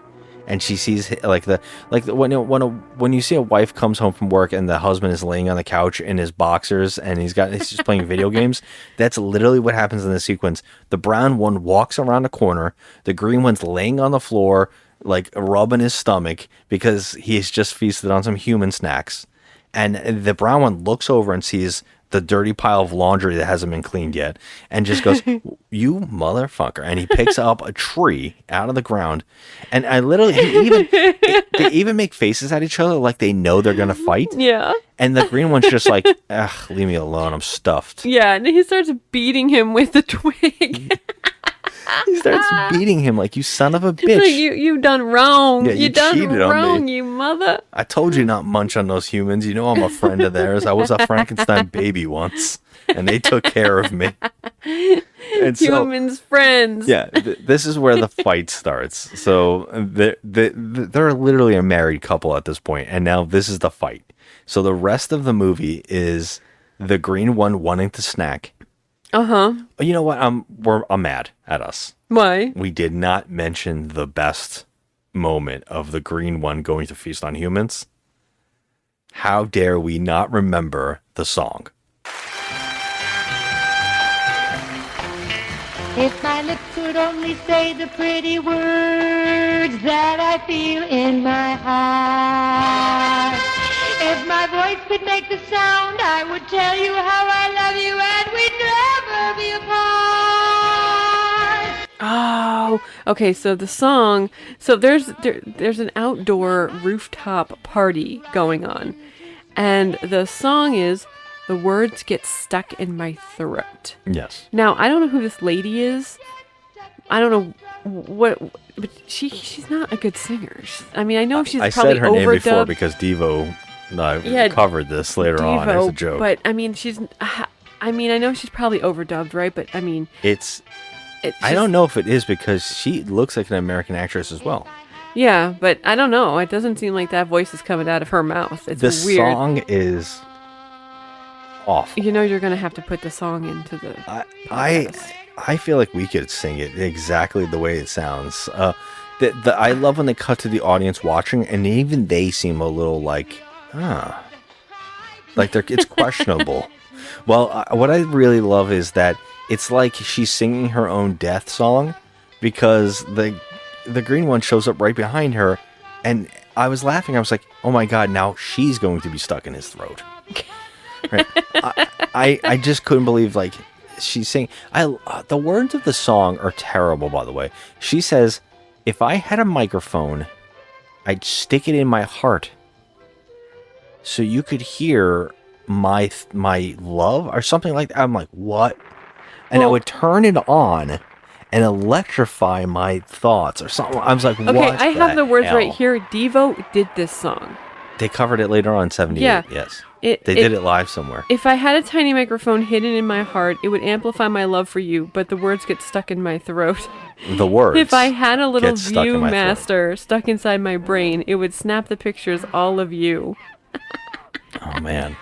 and she sees when you see a wife comes home from work and the husband is laying on the couch in his boxers and he's just playing video games. That's literally what happens in this sequence. The brown one walks around the corner, the green one's laying on the floor, like rubbing his stomach because he's just feasted on some human snacks. And the brown one looks over and sees the dirty pile of laundry that hasn't been cleaned yet, and just goes, "You motherfucker!" And he picks up a tree out of the ground, and they even make faces at each other like they know they're gonna fight. Yeah. And the green one's just like, "Ugh, leave me alone. I'm stuffed." Yeah, and he starts beating him with the twig. He starts beating him like, "You son of a He's like, bitch! you done wrong. Yeah, you done cheated on wrong, me. you mother." I told you not munch on those humans. You know I'm a friend of theirs. I was a Frankenstein baby once, and they took care of me." And Humans friends. Yeah, this is where the fight starts. So they're literally a married couple at this point, and now this is the fight. So the rest of the movie is the green one wanting to snack. Uh-huh. You know what? I'm mad at us. Why? We did not mention the best moment of the green one going to feast on humans. How dare we not remember the song? If my lips would only say the pretty words that I feel in my heart. If my voice could make the sound, I would tell you how I love you and we'd never be apart. Oh, okay. So the song. So there's an outdoor rooftop party going on, and the song is "The Words Get Stuck in My Throat." Yes. Now I don't know who this lady is. I don't know what, but she's not a good singer. I mean, I know she's I probably said her name before overdubbed. because Devo Yeah, covered this later on as a joke. But I mean, I know she's probably overdubbed, right? But I mean, I don't know if it is because she looks like an American actress as well. Yeah, but I don't know. It doesn't seem like that voice is coming out of her mouth. It's The weird. song is awful. You know, you're gonna have to put the song into the. I feel like we could sing it exactly the way it sounds. I love when they cut to the audience watching, and even they seem a little like, like it's questionable. Well, what I really love is that it's like she's singing her own death song, because the green one shows up right behind her, and I was laughing. I was like, oh my god, now she's going to be stuck in his throat. Right? I just couldn't believe, like, she's saying, the words of the song are terrible, by the way. She says, if I had a microphone, I'd stick it in my heart so you could hear my love or something like that. I'm like, what? And I would turn it on and electrify my thoughts or something. I was like, what? Okay, I have the words hell? right here. Devo did this song. They covered it later on in 78. Yeah. Yes. They did it live somewhere. If I had a tiny microphone hidden in my heart, it would amplify my love for you, but the words get stuck in my throat. The words. If I had a little get stuck in my Viewmaster stuck inside my brain, it would snap the pictures all of you. Oh, man.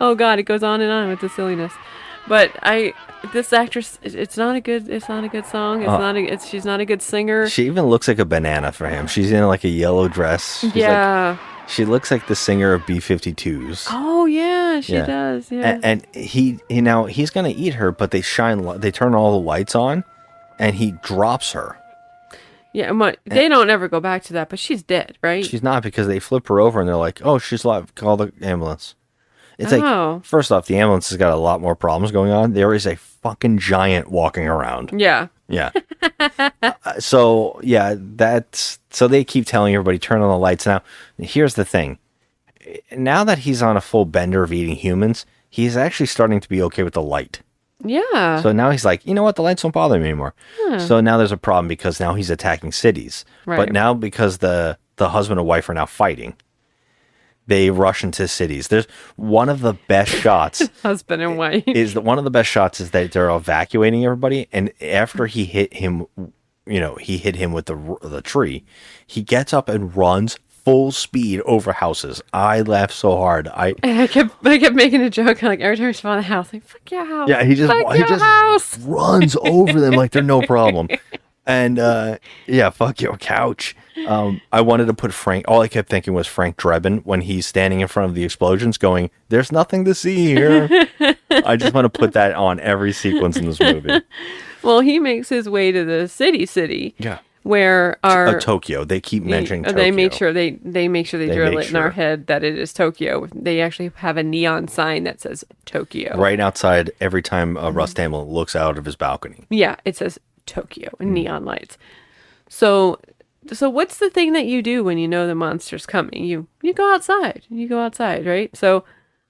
Oh, God, it goes on and on with the silliness. But this actress, it's not a good song. She's not a good singer. She even looks like a banana for him. She's in like a yellow dress. She's she looks like the singer of B-52s. Oh yeah, she does. Yeah. And he's gonna eat her, but they turn all the lights on, and he drops her. Yeah, they don't ever go back to that, but she's dead, right? She's not, because they flip her over and they're like, "Oh, she's alive. Call the ambulance." It's like, first off, the ambulance has got a lot more problems going on. There is a fucking giant walking around. Yeah. Yeah. So they keep telling everybody, turn on the lights. Now, here's the thing. Now that he's on a full bender of eating humans, he's actually starting to be okay with the light. Yeah. So now he's like, you know what? The lights don't bother me anymore. So now there's a problem, because now he's attacking cities. Right. But now, because the husband and wife are now fighting, they rush into cities. There's one of the best shots. Husband and wife. One of the best shots is that they're evacuating everybody, and after he hit him, he hit him with the tree. He gets up and runs full speed over houses. I laughed so hard. I kept making a joke, like every time he saw the house, like, fuck your house. Yeah, he just runs over them like they're no problem. And fuck your couch. I wanted to put all I kept thinking was Frank Drebin when he's standing in front of the explosions going, "There's nothing to see here." I just want to put that on every sequence in this movie. Well, he makes his way to the city. Yeah. Where Tokyo. They keep mentioning Tokyo. They make sure they drill it in our head that it is Tokyo. They actually have a neon sign that says Tokyo. Right outside every time Russ Tamblyn looks out of his balcony. Yeah, it says Tokyo in neon lights. So what's the thing that you do when you know the monster's coming? You go outside. You go outside, right? So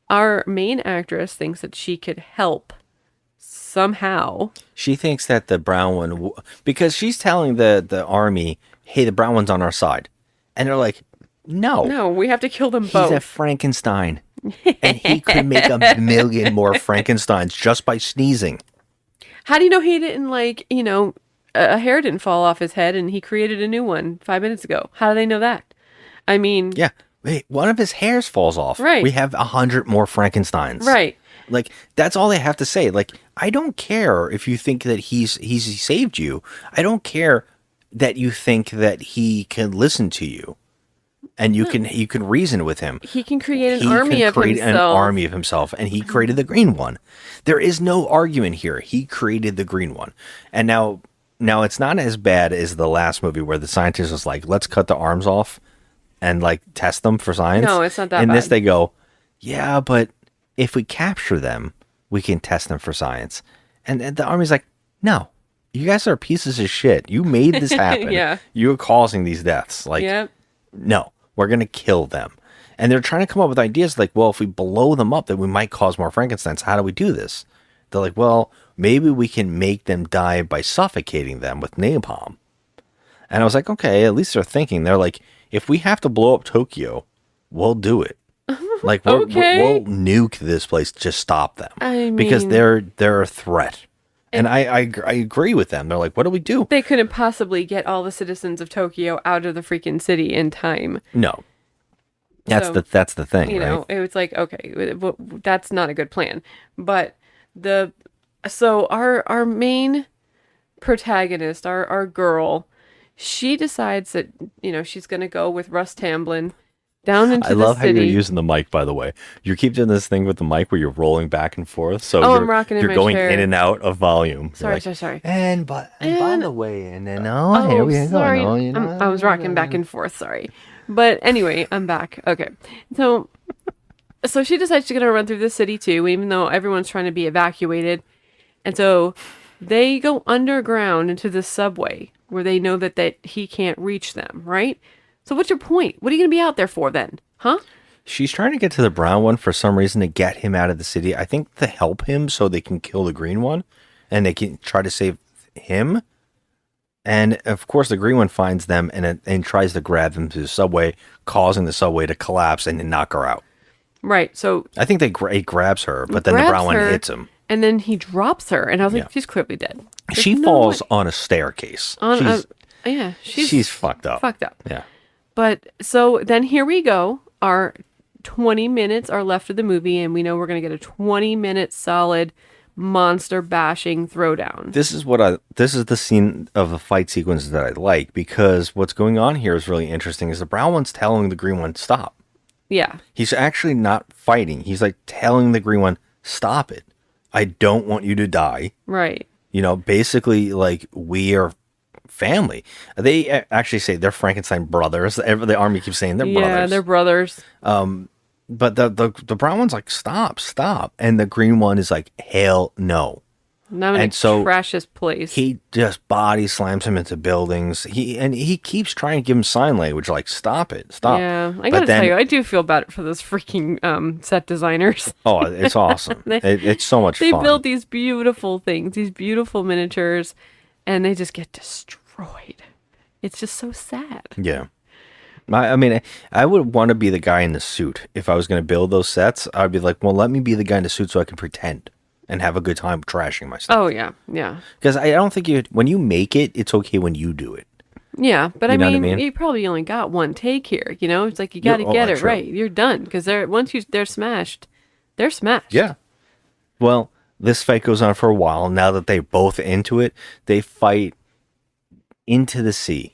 our main actress thinks that she could help somehow. She thinks that the brown one, because she's telling the army, "Hey, the brown one's on our side," and they're like, "No, we have to kill them both." He's a Frankenstein, and he could make a million more Frankensteins just by sneezing. How do you know he didn't, a hair didn't fall off his head and he created a new one 5 minutes ago? How do they know that? I mean... Yeah. Wait, one of his hairs falls off. Right. We have 100 more Frankensteins. Right. Like, that's all they have to say. Like, I don't care if you think that he saved you. I don't care that you think that he can listen to you. And you can reason with him. He can create an army of himself. And he created the green one. There is no argument here. He created the green one. And now it's not as bad as the last movie where the scientist was like, "Let's cut the arms off and test them for science." No, it's not that bad. In this they go, "Yeah, but if we capture them, we can test them for science." And the army's like, "No, you guys are pieces of shit. You made this happen. Yeah. You're causing these deaths. No. We're going to kill them." And they're trying to come up with ideas like, well, if we blow them up, then we might cause more Frankensteins. How do we do this? They're like, well, maybe we can make them die by suffocating them with napalm. And I was like, okay, at least they're thinking. They're like, if we have to blow up Tokyo, we'll do it. We'll nuke this place to stop them. Because they're a threat. And I agree with them. They're like, what do we do? They couldn't possibly get all the citizens of Tokyo out of the freaking city in time. No. That's the thing, right? It was like, okay, that's not a good plan. But our main protagonist, our girl, she decides that, she's going to go with Russ Tamblyn down into the city. I love how you're using the mic, by the way. You keep doing this thing with the mic where you're rolling back and forth. So I'm rocking you're in my going chair. in and out of volume. Sorry. And by the way, and then here we go. Sorry. I was rocking back and forth. Sorry, but anyway, I'm back. Okay, so she decides she's gonna run through the city too, even though everyone's trying to be evacuated, and so they go underground into the subway where they know that he can't reach them. Right. So what's your point? What are you going to be out there for then? Huh? She's trying to get to the brown one for some reason to get him out of the city. I think to help him so they can kill the green one and they can try to save him. And of course the green one finds them and tries to grab them to the subway, causing the subway to collapse and knock her out. Right. So I think he grabs her, but then the brown one hits him. And then he drops her. And I was like, she's clearly dead. She falls on a staircase. She's fucked up. Yeah. But so then here we go. Our 20 minutes are left of the movie, and we know we're going to get a 20-minute solid monster bashing throwdown. This is the scene of the fight sequence that I like, because what's going on here is really interesting. Is the brown one's telling the green one stop. Yeah. He's actually not fighting. He's like telling the green one, stop it. I don't want you to die. Right. You know, basically, like, we are family. They actually say they're Frankenstein brothers. The army keeps saying they're brothers. Yeah, they're brothers. But the brown one's like, stop. And the green one is like, hell no. Now I'm gonna trash his place. He just body slams him into buildings. He keeps trying to give him sign language, like, stop it. Yeah, I gotta tell you, I do feel bad for those freaking set designers. Oh, it's awesome. It's so much fun. They build these beautiful things, these beautiful miniatures, and they just get destroyed. It's just so sad. Yeah. I mean, I would want to be the guy in the suit. If I was going to build those sets, I'd be like, well, let me be the guy in the suit so I can pretend and have a good time trashing my stuff. Oh, yeah, yeah. Because I don't think when you make it, it's okay when you do it. Yeah, but You know I what I mean, mean? you probably only got one take here, you know? It's like, you got to get it true. right. You're done, because once they're smashed, they're smashed. Yeah. Well, this fight goes on for a while. Now that they're both into it, they fight into the sea.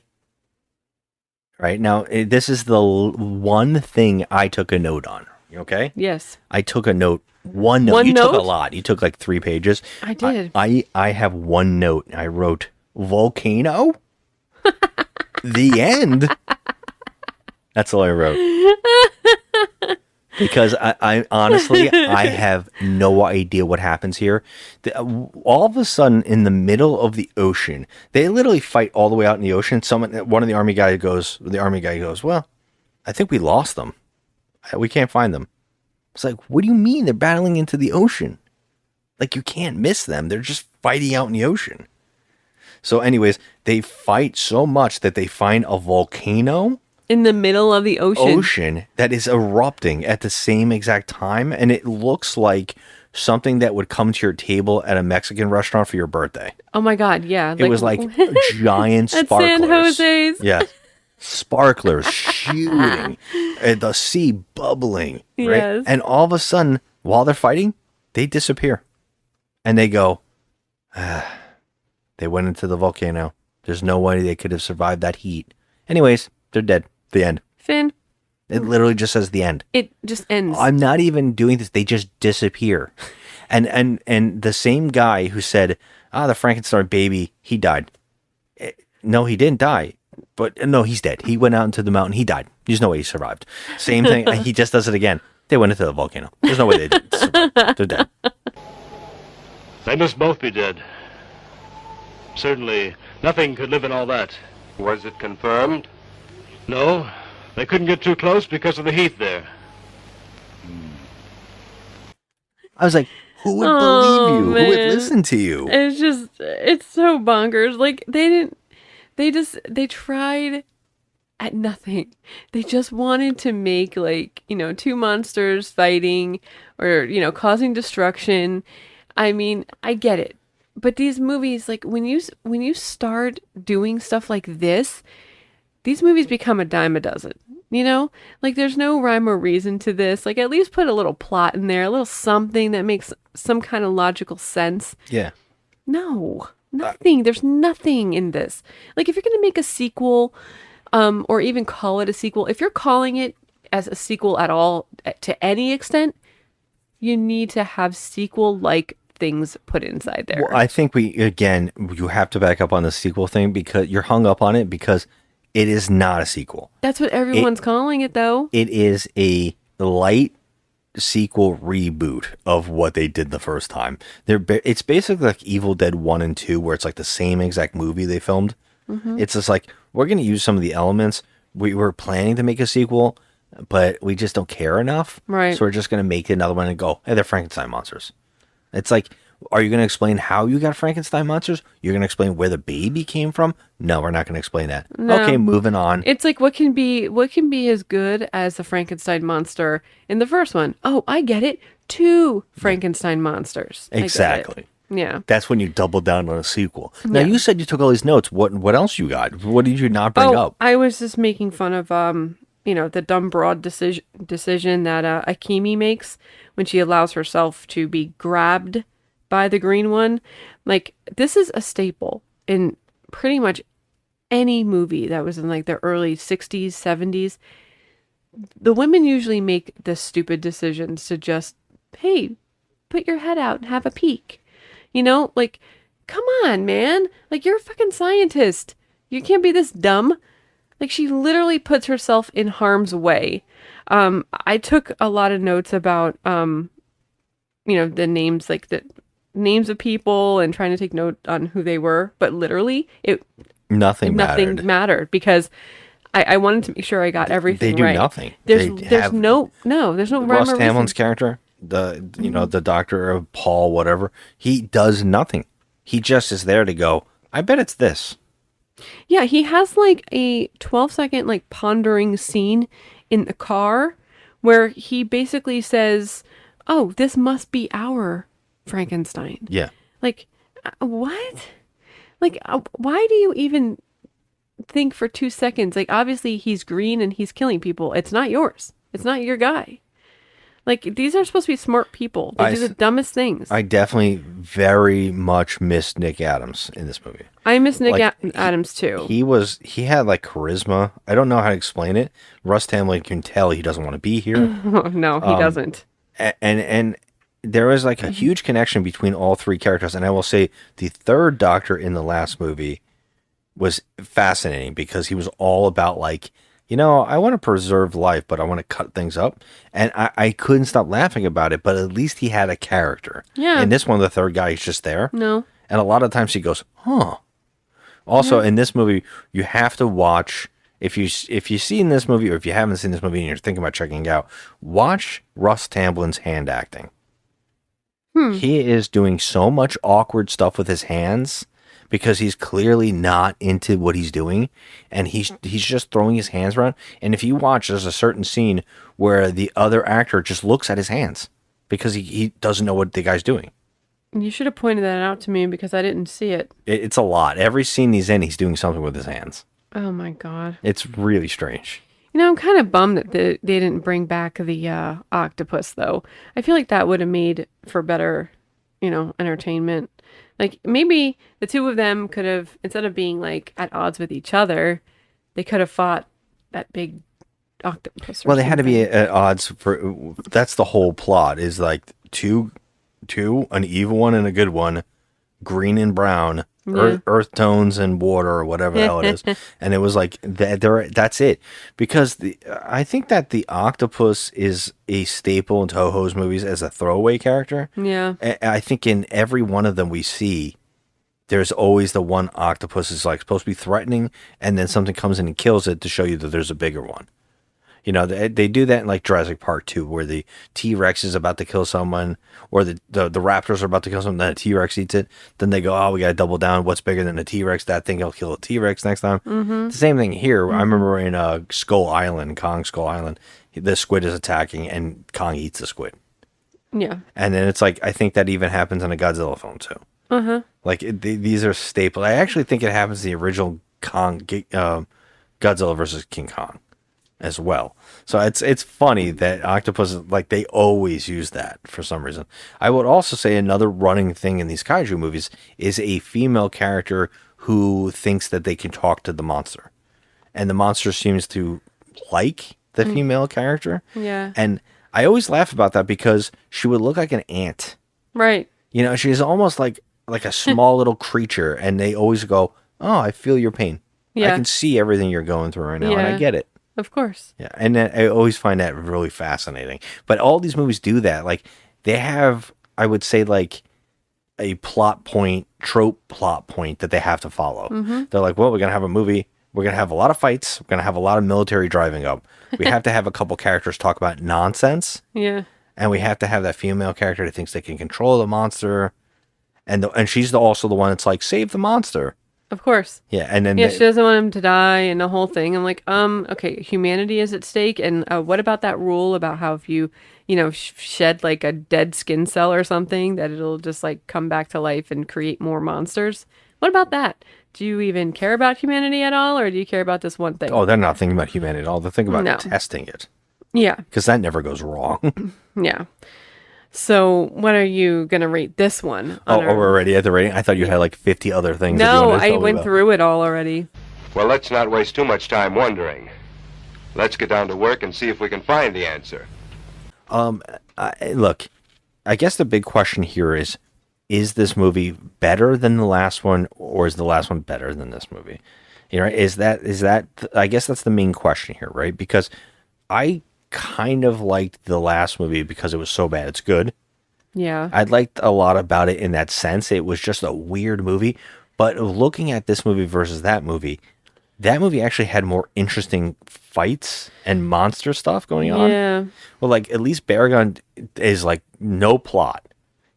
Right now, this is the one thing I took a note on. Okay? Yes. I took a note. One note. You took a lot. You took like 3 pages. I did. I have one note. I wrote volcano. The end. That's all I wrote. Because I honestly, I have no idea what happens here. All of a sudden, in the middle of the ocean, they literally fight all the way out in the ocean. One of the army guy goes, well, I think we lost them. We can't find them. It's like, what do you mean? They're battling into the ocean. Like, you can't miss them. They're just fighting out in the ocean. So anyways, they fight so much that they find a volcano in the middle of the ocean that is erupting at the same exact time, and it looks like something that would come to your table at a Mexican restaurant for your birthday. Oh my God, yeah. It was like giant at sparklers. San Jose's. Yeah. Sparklers shooting, and the sea bubbling, right? Yes. And all of a sudden, while they're fighting, they disappear. And they go, they went into the volcano. There's no way they could have survived that heat. Anyways, they're dead. The end. Finn. It literally just says the end. It just ends. I'm not even doing this. They just disappear. And the same guy who said, the Frankenstein baby, he died. No, he didn't die. But no, he's dead. He went out into the mountain. He died. There's no way he survived. Same thing. He just does it again. They went into the volcano. There's no way they did survive. They're dead. They must both be dead. Certainly, nothing could live in all that. Was it confirmed? No, they couldn't get too close because of the heat there. I was like, who would believe you? Man. Who would listen to you? It's so bonkers. Like, they tried at nothing. They just wanted to make, like, two monsters fighting or, causing destruction. I mean, I get it. But these movies, like, when you start doing stuff like this, these movies become a dime a dozen, Like, there's no rhyme or reason to this. Like, at least put a little plot in there, a little something that makes some kind of logical sense. Yeah. No, nothing. There's nothing in this. Like, if you're going to make a sequel, or even call it a sequel, if you're calling it as a sequel at all, to any extent, you need to have sequel-like things put inside there. Well, I think you have to back up on the sequel thing, because you're hung up on it because it is not a sequel. That's what everyone's calling it, though. It is a light sequel reboot of what they did the first time. It's basically like Evil Dead 1 and 2, where it's like the same exact movie they filmed. Mm-hmm. It's just like, we're going to use some of the elements. We were planning to make a sequel, but we just don't care enough. Right. So we're just going to make another one and go, hey, they're Frankenstein monsters. It's like, are you going to explain how you got Frankenstein monsters? You're going to explain where the baby came from? No, we're not going to explain that. No. Okay, moving on. It's like, what can be as good as the Frankenstein monster in the first one? Oh, I get it. 2 Frankenstein monsters. Exactly. Yeah. That's when you double down on a sequel. Now, you said you took all these notes. What else you got? What did you not bring up? I was just making fun of the dumb broad decision that Akemi makes when she allows herself to be grabbed by the green one. Like, this is a staple in pretty much any movie that was in like the early 60s, 70s. The women usually make the stupid decisions to just, hey, put your head out and have a peek. You know, like, come on, man. Like, you're a fucking scientist. You can't be this dumb. Like, she literally puts herself in harm's way. I took a lot of notes about, the names, like the names of people and trying to take note on who they were. But literally, Nothing mattered because I wanted to make sure I got everything right. They do nothing. There's no rhyme Ross or Tamlin's reason. character, the doctor of Paul, whatever, he does nothing. He just is there to go, I bet it's this. Yeah, he has like a 12-second like pondering scene in the car where he basically says, "Oh, this must be our Frankenstein." Yeah. Like, what? Like, why do you even think for 2 seconds? Like, obviously he's green and he's killing people. It's not yours. It's not your guy. Like, these are supposed to be smart people. They do the dumbest things. I definitely very much miss Nick Adams in this movie. I miss Nick Adams too. He had like charisma. I don't know how to explain it. Russ Tamlin can tell he doesn't want to be here. No, he doesn't. And there was like a huge connection between all three characters. And I will say the third Doctor in the last movie was fascinating because he was all about like, I want to preserve life, but I want to cut things up. And I couldn't stop laughing about it, but at least he had a character. Yeah. And this one, the third guy, is just there. No. And a lot of times he goes, huh. Also, in this movie, you have to watch, if you see in this movie, or if you haven't seen this movie and you're thinking about checking it out, watch Russ Tamblin's hand acting. He is doing so much awkward stuff with his hands because he's clearly not into what he's doing, and he's just throwing his hands around. And if you watch, there's a certain scene where the other actor just looks at his hands because he doesn't know what the guy's doing. You should have pointed that out to me because I didn't see it. It's a lot. Every scene he's in, he's doing something with his hands. Oh my God. It's really strange. I'm kind of bummed that they didn't bring back the octopus, though. I feel like that would have made for better, entertainment. Like, maybe the two of them could have, instead of being, like, at odds with each other, they could have fought that big octopus. Well, they had to be at odds for, that's the whole plot, is like two, an evil one and a good one, green and brown, earth tones and water or whatever the hell it is. And it was like, that's it. Because I think that the octopus is a staple in Toho's movies as a throwaway character. Yeah. I think in every one of them we see, there's always the one octopus is like supposed to be threatening, and then something comes in and kills it to show you that there's a bigger one. They do that in like Jurassic Park 2, where the T-Rex is about to kill someone, or the raptors are about to kill someone, then a T-Rex eats it. Then they go, we got to double down. What's bigger than a T-Rex? That thing will kill a T-Rex next time. Mm-hmm. The same thing here. I remember in Kong Skull Island, the squid is attacking, and Kong eats the squid. Yeah. And then it's like, I think that even happens in a Godzilla film too. Uh-huh. Like, these are staples. I actually think it happens in the original Godzilla versus King Kong as well. So it's funny that octopus, like, they always use that for some reason. I would also say another running thing in these kaiju movies is a female character who thinks that they can talk to the monster. And the monster seems to like the female character. Yeah. And I always laugh about that because she would look like an ant. Right. She's almost like a small little creature, and they always go, "Oh, I feel your pain. Yeah. I can see everything you're going through right now, and I get it." Of course. Yeah, and I always find that really fascinating. But all these movies do that. Like, they have, I would say, like a trope plot point that they have to follow. Mm-hmm. They're like, well, we're going to have a movie. We're going to have a lot of fights. We're going to have a lot of military driving up. We have to have a couple characters talk about nonsense. Yeah. And we have to have that female character that thinks they can control the monster. And she's also the one that's like, save the monster. Of course. Yeah, and then she doesn't want him to die and the whole thing. I'm like, okay, humanity is at stake, and what about that rule about how if you, shed like a dead skin cell or something, that it'll just like come back to life and create more monsters? What about that? Do you even care about humanity at all, or do you care about this one thing? Oh, they're not thinking about humanity at all. They're thinking about testing it. Yeah. Because that never goes wrong. Yeah. So, what are you gonna rate this one? Oh, we're already at the rating? I thought you had like 50 other things. that you No, wanted to I tell me went about. through it all already. Well, let's not waste too much time wondering. Let's get down to work and see if we can find the answer. Look, I guess the big question here is this movie better than the last one, or is the last one better than this movie? You know, is that I guess that's the main question here, right? Because I kind of liked the last movie because it was so bad it's good. Yeah. I liked a lot about it in that sense. It was just a weird movie, but looking at this movie versus that movie actually had more interesting fights and monster stuff going on. Yeah. Well, like at least Baragon is like no plot.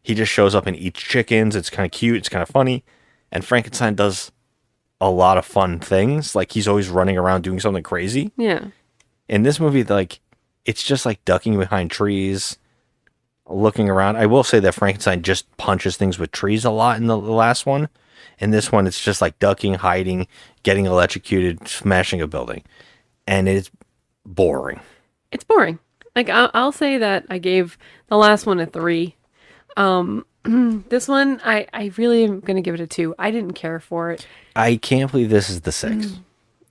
He just shows up and eats chickens. It's kind of cute. It's kind of funny. And Frankenstein does a lot of fun things. Like he's always running around doing something crazy. Yeah. In this movie, like it's just like ducking behind trees, looking around. I will say that Frankenstein just punches things with trees a lot in the last one. In this one, it's just like ducking, hiding, getting electrocuted, smashing a building. And it's boring. It's boring. Like, I'll say that I gave the last one a 3. This one, I really am going to give it a 2. I didn't care for it. I can't believe this is the 6.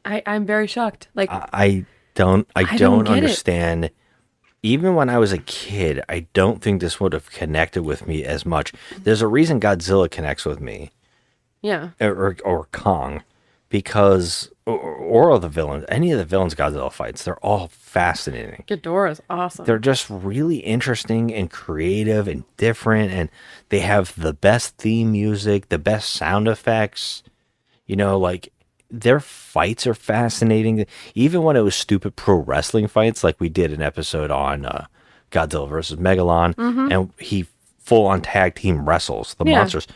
I'm very shocked. Like, I don't understand. Even when I was a kid, I don't think this would have connected with me as much. There's a reason Godzilla connects with me. Yeah. Or Kong, because or all the villains, any of the villains Godzilla fights, they're all fascinating. Ghidorah's awesome. They're just really interesting and creative and different, and they have the best theme music, the best sound effects. You know, like their fights are fascinating. Even when it was stupid pro wrestling fights, like we did an episode on Godzilla versus Megalon, and he full on tag team wrestles the monsters.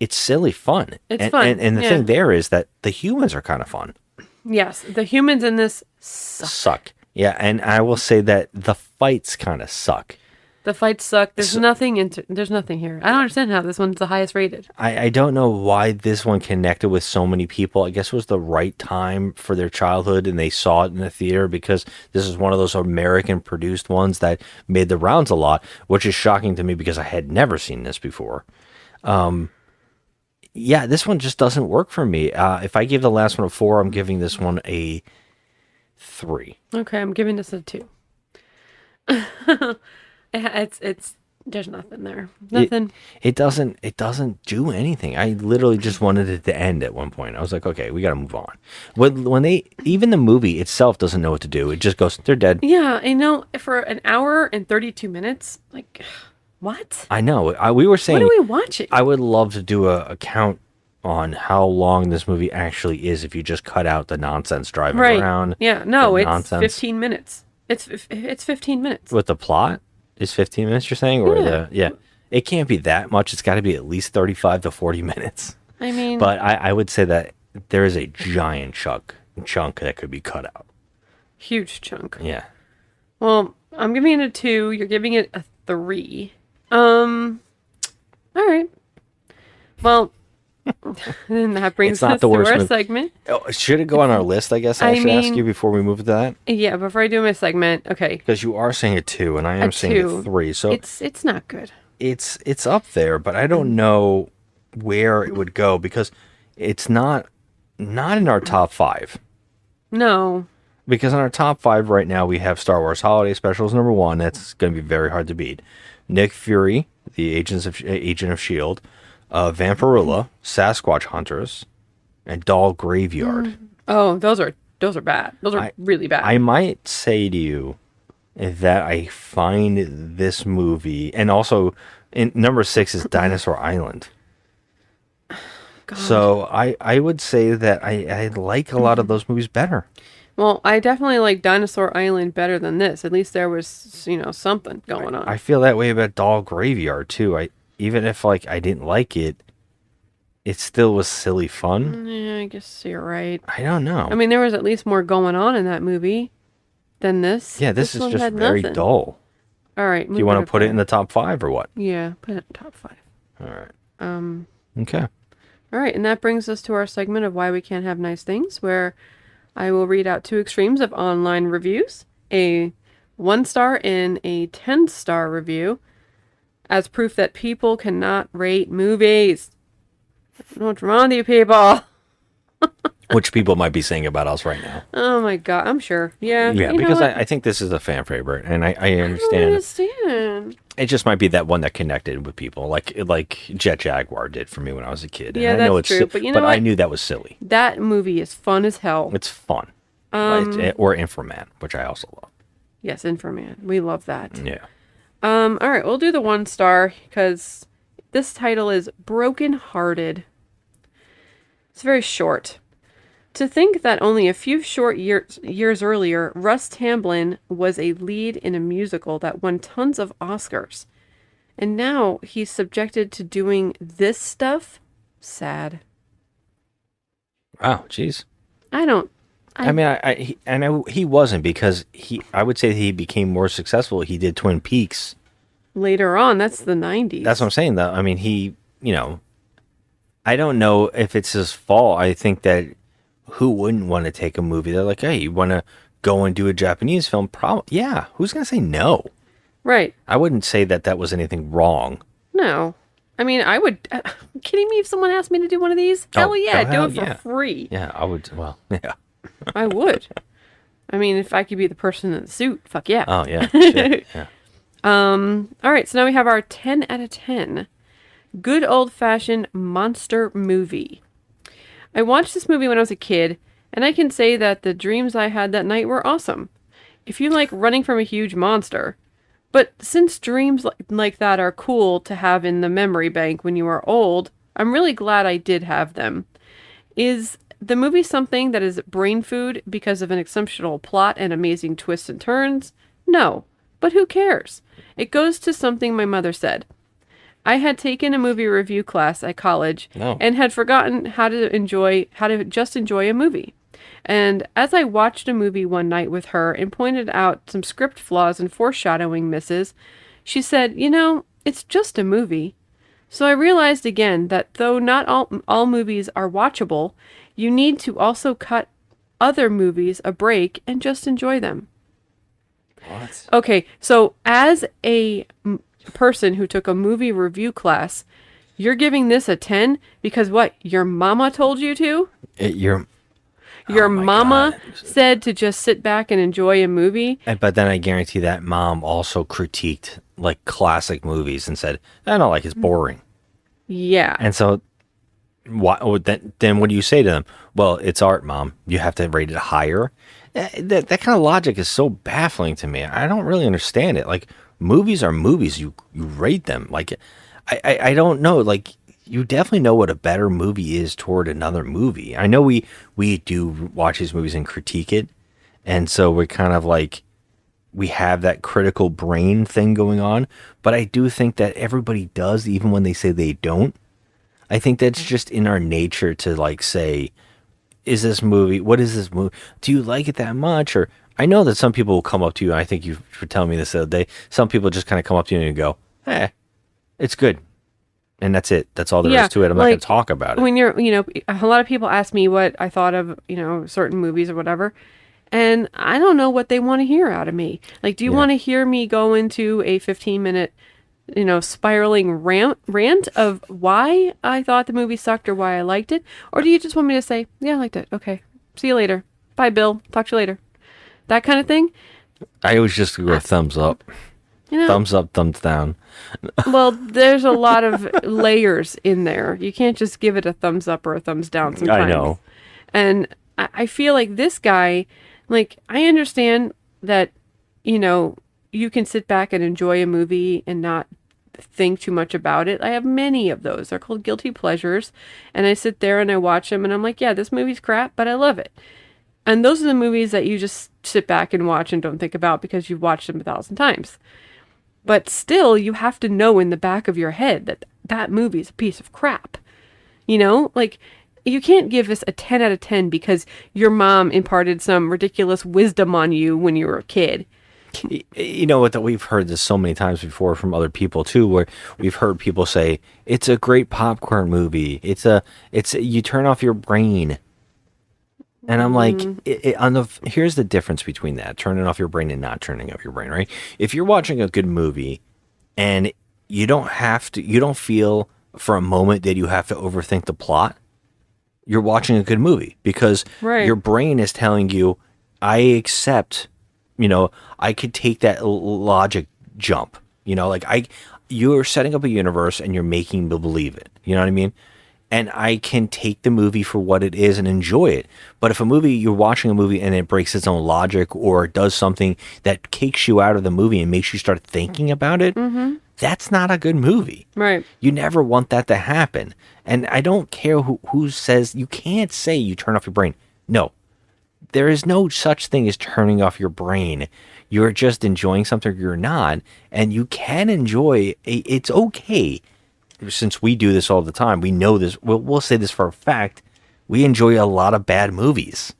It's silly fun. It's fun. And the thing there is that the humans are kind of fun. Yes, the humans in this suck. Yeah, and I will say that the fights kind of suck. The fights suck. There's nothing here. I don't understand how this one's the highest rated. I don't know why this one connected with so many people. I guess it was the right time for their childhood and they saw it in the theater because this is one of those American produced ones that made the rounds a lot, which is shocking to me because I had never seen this before. Yeah, this one just doesn't work for me. If I gave the last one a 4, I'm giving this one a 3. Okay, I'm giving this a 2. It's there's nothing there. Nothing. It doesn't do anything. I literally just wanted it to end at one point. I was like, okay, we got to move on. When they even the movie itself doesn't know what to do. It just goes, they're dead. Yeah, I know. For an hour and 32 minutes, like. What? I know. We were saying. What are we watching? I would love to do a count on how long this movie actually is if you just cut out the nonsense driving around. Yeah, no, it's nonsense. 15 minutes. It's 15 minutes. With the plot is 15 minutes. You're saying, or it can't be that much. It's got to be at least 35 to 40 minutes. I mean, but I would say that there is a giant chunk that could be cut out. Huge chunk. Yeah. Well, I'm giving it a 2. You're giving it a 3. All right. Well, then that brings us to our segment. Oh, should it go on our list, I guess? I should ask you before we move to that. Yeah, before I do my segment, okay. Because you are saying a 2, and I am saying a 3. So it's not good. It's up there, but I don't know where it would go because it's not in our top 5. No. Because in our top 5 right now, we have Star Wars Holiday Specials #1. That's going to be very hard to beat. Nick Fury, the Agent of S.H.I.E.L.D., Vampirilla, Sasquatch Hunters, and Doll Graveyard. Oh, those are bad. Those are really bad. I might say to you that I find this movie, and also in number 6 is Dinosaur Island. God. So I would say that I like a lot of those movies better. Well, I definitely like Dinosaur Island better than this. At least there was, something going on. I feel that way about Doll Graveyard too. Even if I didn't like it, it still was silly fun. Yeah, I guess you're right. I don't know. I mean, there was at least more going on in that movie than this. Yeah, this is just very dull. All right. Do you want to put it in the top 5 or what? Yeah, put it in top 5. All right. Okay. All right, and that brings us to our segment of Why We Can't Have Nice Things, where I will read out 2 extremes of online reviews, a 1-star and a 10-star review. as proof that people cannot rate movies. What's wrong with you people? Which people might be saying about us right now. Oh my god, I'm sure. Yeah. Yeah, because I think this is a fan favorite, and I understand. I don't understand. It just might be that one that connected with people, like Jet Jaguar did for me when I was a kid. Yeah, and I know that's it's true. But you know what? I knew that was silly. That movie is fun as hell. It's fun. Or Inframan, which I also love. Yes, Inframan. We love that. Yeah. All right, we'll do the 1 star because this title is Broken Hearted. It's very short. To think that only a few short years earlier, Russ Tamblyn was a lead in a musical that won tons of Oscars. And now he's subjected to doing this stuff? Sad. Wow, jeez. I know he wasn't, because I would say he became more successful. He did Twin Peaks. Later on, that's the 90s. That's what I'm saying, though. I mean, I don't know if it's his fault. I think that who wouldn't want to take a movie? They're like, hey, you want to go and do a Japanese film? Yeah. Who's going to say no? Right. I wouldn't say that was anything wrong. No. I mean, I would... Are you kidding me if someone asked me to do one of these? Hell yeah, do it for free. Yeah, I would. Well, yeah. I would. I mean, if I could be the person in the suit, fuck yeah. Oh, yeah. Shit. Yeah. All right, so now we have our 10 out of 10. Good old-fashioned monster movie. I watched this movie when I was a kid, and I can say that the dreams I had that night were awesome. If you like running from a huge monster. But since dreams like that are cool to have in the memory bank when you are old, I'm really glad I did have them. Is the movie something that is brain food because of an exceptional plot and amazing twists and turns? No, but who cares? It goes to something my mother said. I had taken a movie review class at college and had forgotten how to just enjoy a movie. And as I watched a movie one night with her and pointed out some script flaws and foreshadowing misses, she said, it's just a movie. So I realized again that though not all movies are watchable, you need to also cut other movies a break and just enjoy them. What? Okay, so as a person who took a movie review class, you're giving this a 10 because what? Your mama told you to? Your mama said to just sit back and enjoy a movie. But then I guarantee that mom also critiqued like classic movies and said, I don't like it's boring. Yeah. And so then what do you say to them? Well, it's art, Mom. You have to rate it higher. That kind of logic is so baffling to me. I don't really understand it. Like, movies are movies. You rate them. Like, I don't know. Like, you definitely know what a better movie is toward another movie. I know we do watch these movies and critique it. And so we're kind of like, we have that critical brain thing going on. But I do think that everybody does, even when they say they don't. I think that's just in our nature to like say, what is this movie? Do you like it that much? Or I know that some people will come up to you, and I think you were telling me this the other day, some people just kind of come up to you and go, it's good. And that's it. That's all there is to it. I'm not going to talk about it. When you're, a lot of people ask me what I thought of, certain movies or whatever. And I don't know what they want to hear out of me. Like, do you want to hear me go into a 15-minute, spiraling rant of why I thought the movie sucked or why I liked it? Or do you just want me to say, yeah, I liked it. Okay. See you later. Bye, Bill. Talk to you later. That kind of thing. I always just go thumbs up. Thumbs up, thumbs down. Well, there's a lot of layers in there. You can't just give it a thumbs up or a thumbs down sometimes. I know. And I feel like this guy, like, I understand that, you can sit back and enjoy a movie and not think too much about it. I have many of those. They're called guilty pleasures. And I sit there and I watch them and I'm like, yeah, this movie's crap, but I love it. And those are the movies that you just sit back and watch and don't think about because you've watched them 1,000 times. But still, you have to know in the back of your head that that movie is a piece of crap. Like, you can't give this a 10 out of 10 because your mom imparted some ridiculous wisdom on you when you were a kid. You know what? That we've heard this so many times before from other people too, where we've heard people say it's a great popcorn movie. You turn off your brain, and I'm like, here's the difference between that: turning off your brain and not turning off your brain. Right? If you're watching a good movie, and you don't feel for a moment that you have to overthink the plot. You're watching a good movie because your brain is telling you, I accept, I could take that logic jump, you're setting up a universe and you're making me believe it. You know what I mean? And I can take the movie for what it is and enjoy it. But if you're watching a movie and it breaks its own logic or it does something that kicks you out of the movie and makes you start thinking about it, that's not a good movie. Right. You never want that to happen. And I don't care who says, you can't say you turn off your brain. No, there is no such thing as turning off your brain. You're just enjoying something you're not. And you can enjoy, it's okay. Since we do this all the time, we know this. We'll say this for a fact. We enjoy a lot of bad movies.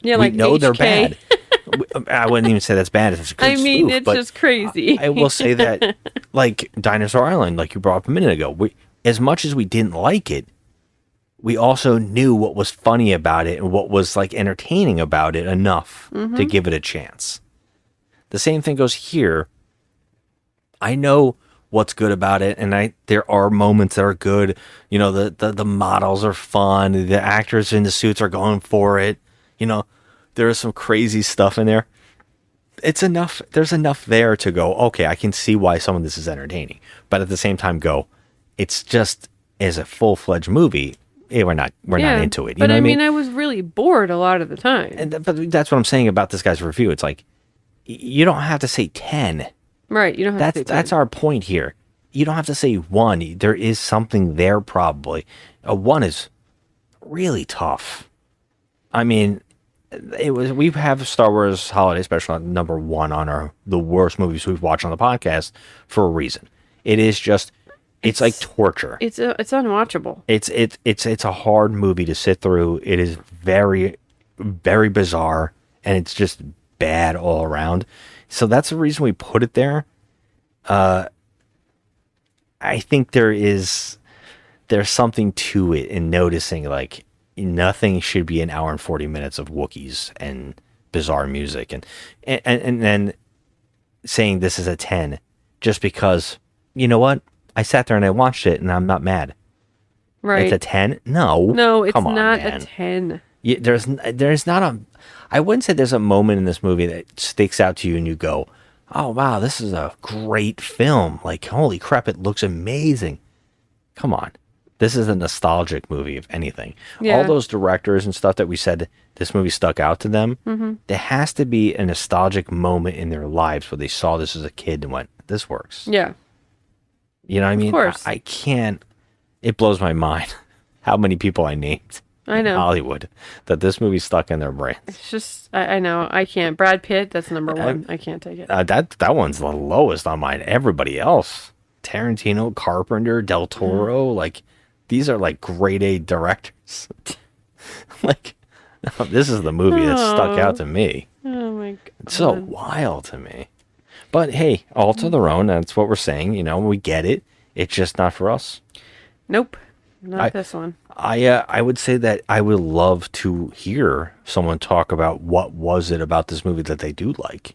Yeah, we like know HK. They're bad. I wouldn't even say that's bad. It's a good spoof, it's but just crazy. I will say that, like Dinosaur Island, like you brought up a minute ago, as much as we didn't like it, we also knew what was funny about it and what was like entertaining about it enough to give it a chance. The same thing goes here. I know what's good about it, and there are moments that are good. The models are fun, the actors in the suits are going for it. There is some crazy stuff in there. It's enough. There's enough there to go, okay, I can see why some of this is entertaining, but at the same time it's just as a full-fledged movie, we're not into it. But I mean, I was really bored a lot of the time. But that's what I'm saying about this guy's review. It's like, you don't have to say 10. Right, you don't have to say 10. That's our point here. You don't have to say 1. There is something there probably. A 1 is really tough. I mean, we have Star Wars Holiday Special at number 1 on the worst movies we've watched on the podcast for a reason. It is just, it's like torture. It's unwatchable. It's a hard movie to sit through. It is very, very bizarre, and it's just bad all around. So that's the reason we put it there. I think there's something to it in noticing, like, nothing should be an hour and 40 minutes of Wookiees and bizarre music and then saying this is a 10 just because, you know what? I sat there and I watched it and I'm not mad. Right. It's a 10? No. No, it's Come on, not man. a 10. Yeah, there's not I wouldn't say there's a moment in this movie that sticks out to you and you go, oh wow, this is a great film. Like, holy crap, it looks amazing. Come on. This is a nostalgic movie, if anything. Yeah. All those directors and stuff that we said this movie stuck out to them, there has to be a nostalgic moment in their lives where they saw this as a kid and went, this works. Yeah. You know what I mean? Of course. I can't. It blows my mind how many people I named I know. in Hollywood that this movie stuck in their brains. It's just, I know. I can't. Brad Pitt, that's number 1. I can't take it. That one's the lowest on mine. Everybody else, Tarantino, Carpenter, Del Toro, like, these are like grade A directors. Like, this is the movie that stuck out to me. Oh my God. It's so wild to me. But hey, all to their own. That's what we're saying. We get it. It's just not for us. Nope. Not this one. I would say that I would love to hear someone talk about what was it about this movie that they do like.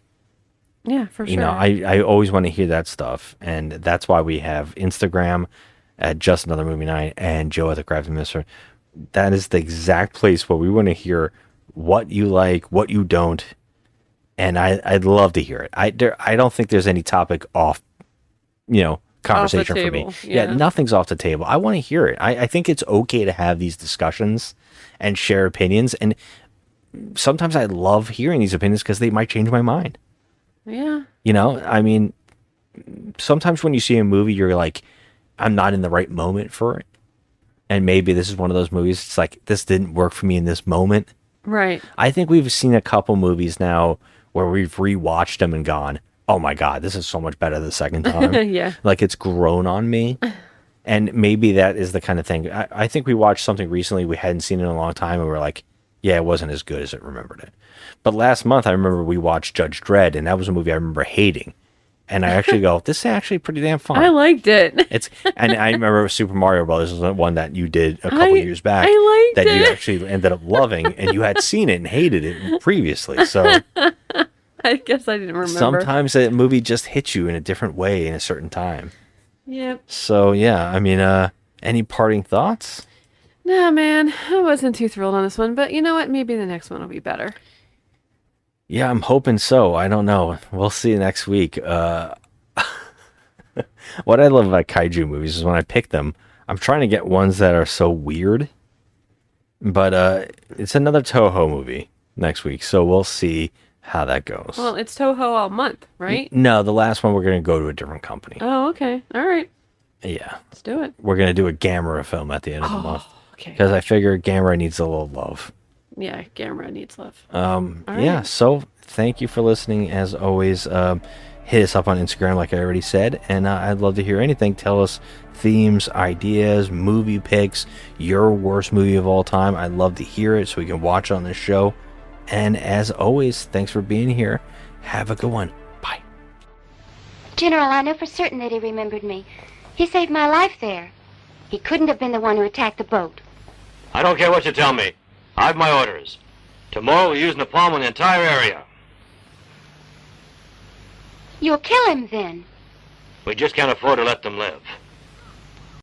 Yeah, for sure. I always want to hear that stuff. And that's why we have Instagram at Just Another Movie Night and Joe at the Crafty Mister. That is the exact place where we want to hear what you like, what you don't. And I'd love to hear it. I don't think there's any topic off, conversation for me. Yeah, nothing's off the table. I want to hear it. I think it's okay to have these discussions and share opinions. And sometimes I love hearing these opinions because they might change my mind. Yeah. I mean, sometimes when you see a movie, you're like, I'm not in the right moment for it. And maybe this is one of those movies. It's like, this didn't work for me in this moment. Right. I think we've seen a couple movies now where we've rewatched them and gone, oh my God, this is so much better the second time. Yeah. Like, it's grown on me. And maybe that is the kind of thing. I think we watched something recently we hadn't seen in a long time and we're like, yeah, it wasn't as good as it remembered it. But last month, I remember we watched Judge Dredd, and that was a movie I remember hating. And I actually go, this is actually pretty damn fun. I liked it. And I remember Super Mario Brothers was the one that you did a couple years back. I liked that it. you actually ended up loving, and you had seen it and hated it previously. So I guess I didn't remember. sometimes a movie just hits you in a different way in a certain time. Yep. So, yeah, I mean, any parting thoughts? Nah, man, I wasn't too thrilled on this one, but you know what? Maybe the next one will be better. Yeah, I'm hoping so. I don't know. We'll see next week. What I love about kaiju movies is when I pick them, I'm trying to get ones that are so weird. But it's another Toho movie next week, so we'll see how that goes. Well, it's Toho all month, right? No, the last one we're going to go to a different company. Oh, okay. All right. Yeah. Let's do it. We're going to do a Gamera film at the end of the month. Okay. Because I figure Gamera needs a little love. Yeah, Gamera needs love. Yeah, so thank you for listening. As always, hit us up on Instagram, like I already said, and I'd love to hear anything. Tell us themes, ideas, movie picks, your worst movie of all time. I'd love to hear it so we can watch it on this show. And as always, thanks for being here. Have a good one. Bye. General, I know for certain that he remembered me. He saved my life there. He couldn't have been the one who attacked the boat. I don't care what you tell me. I have my orders. Tomorrow we'll use napalm on the entire area. You'll kill him then. We just can't afford to let them live.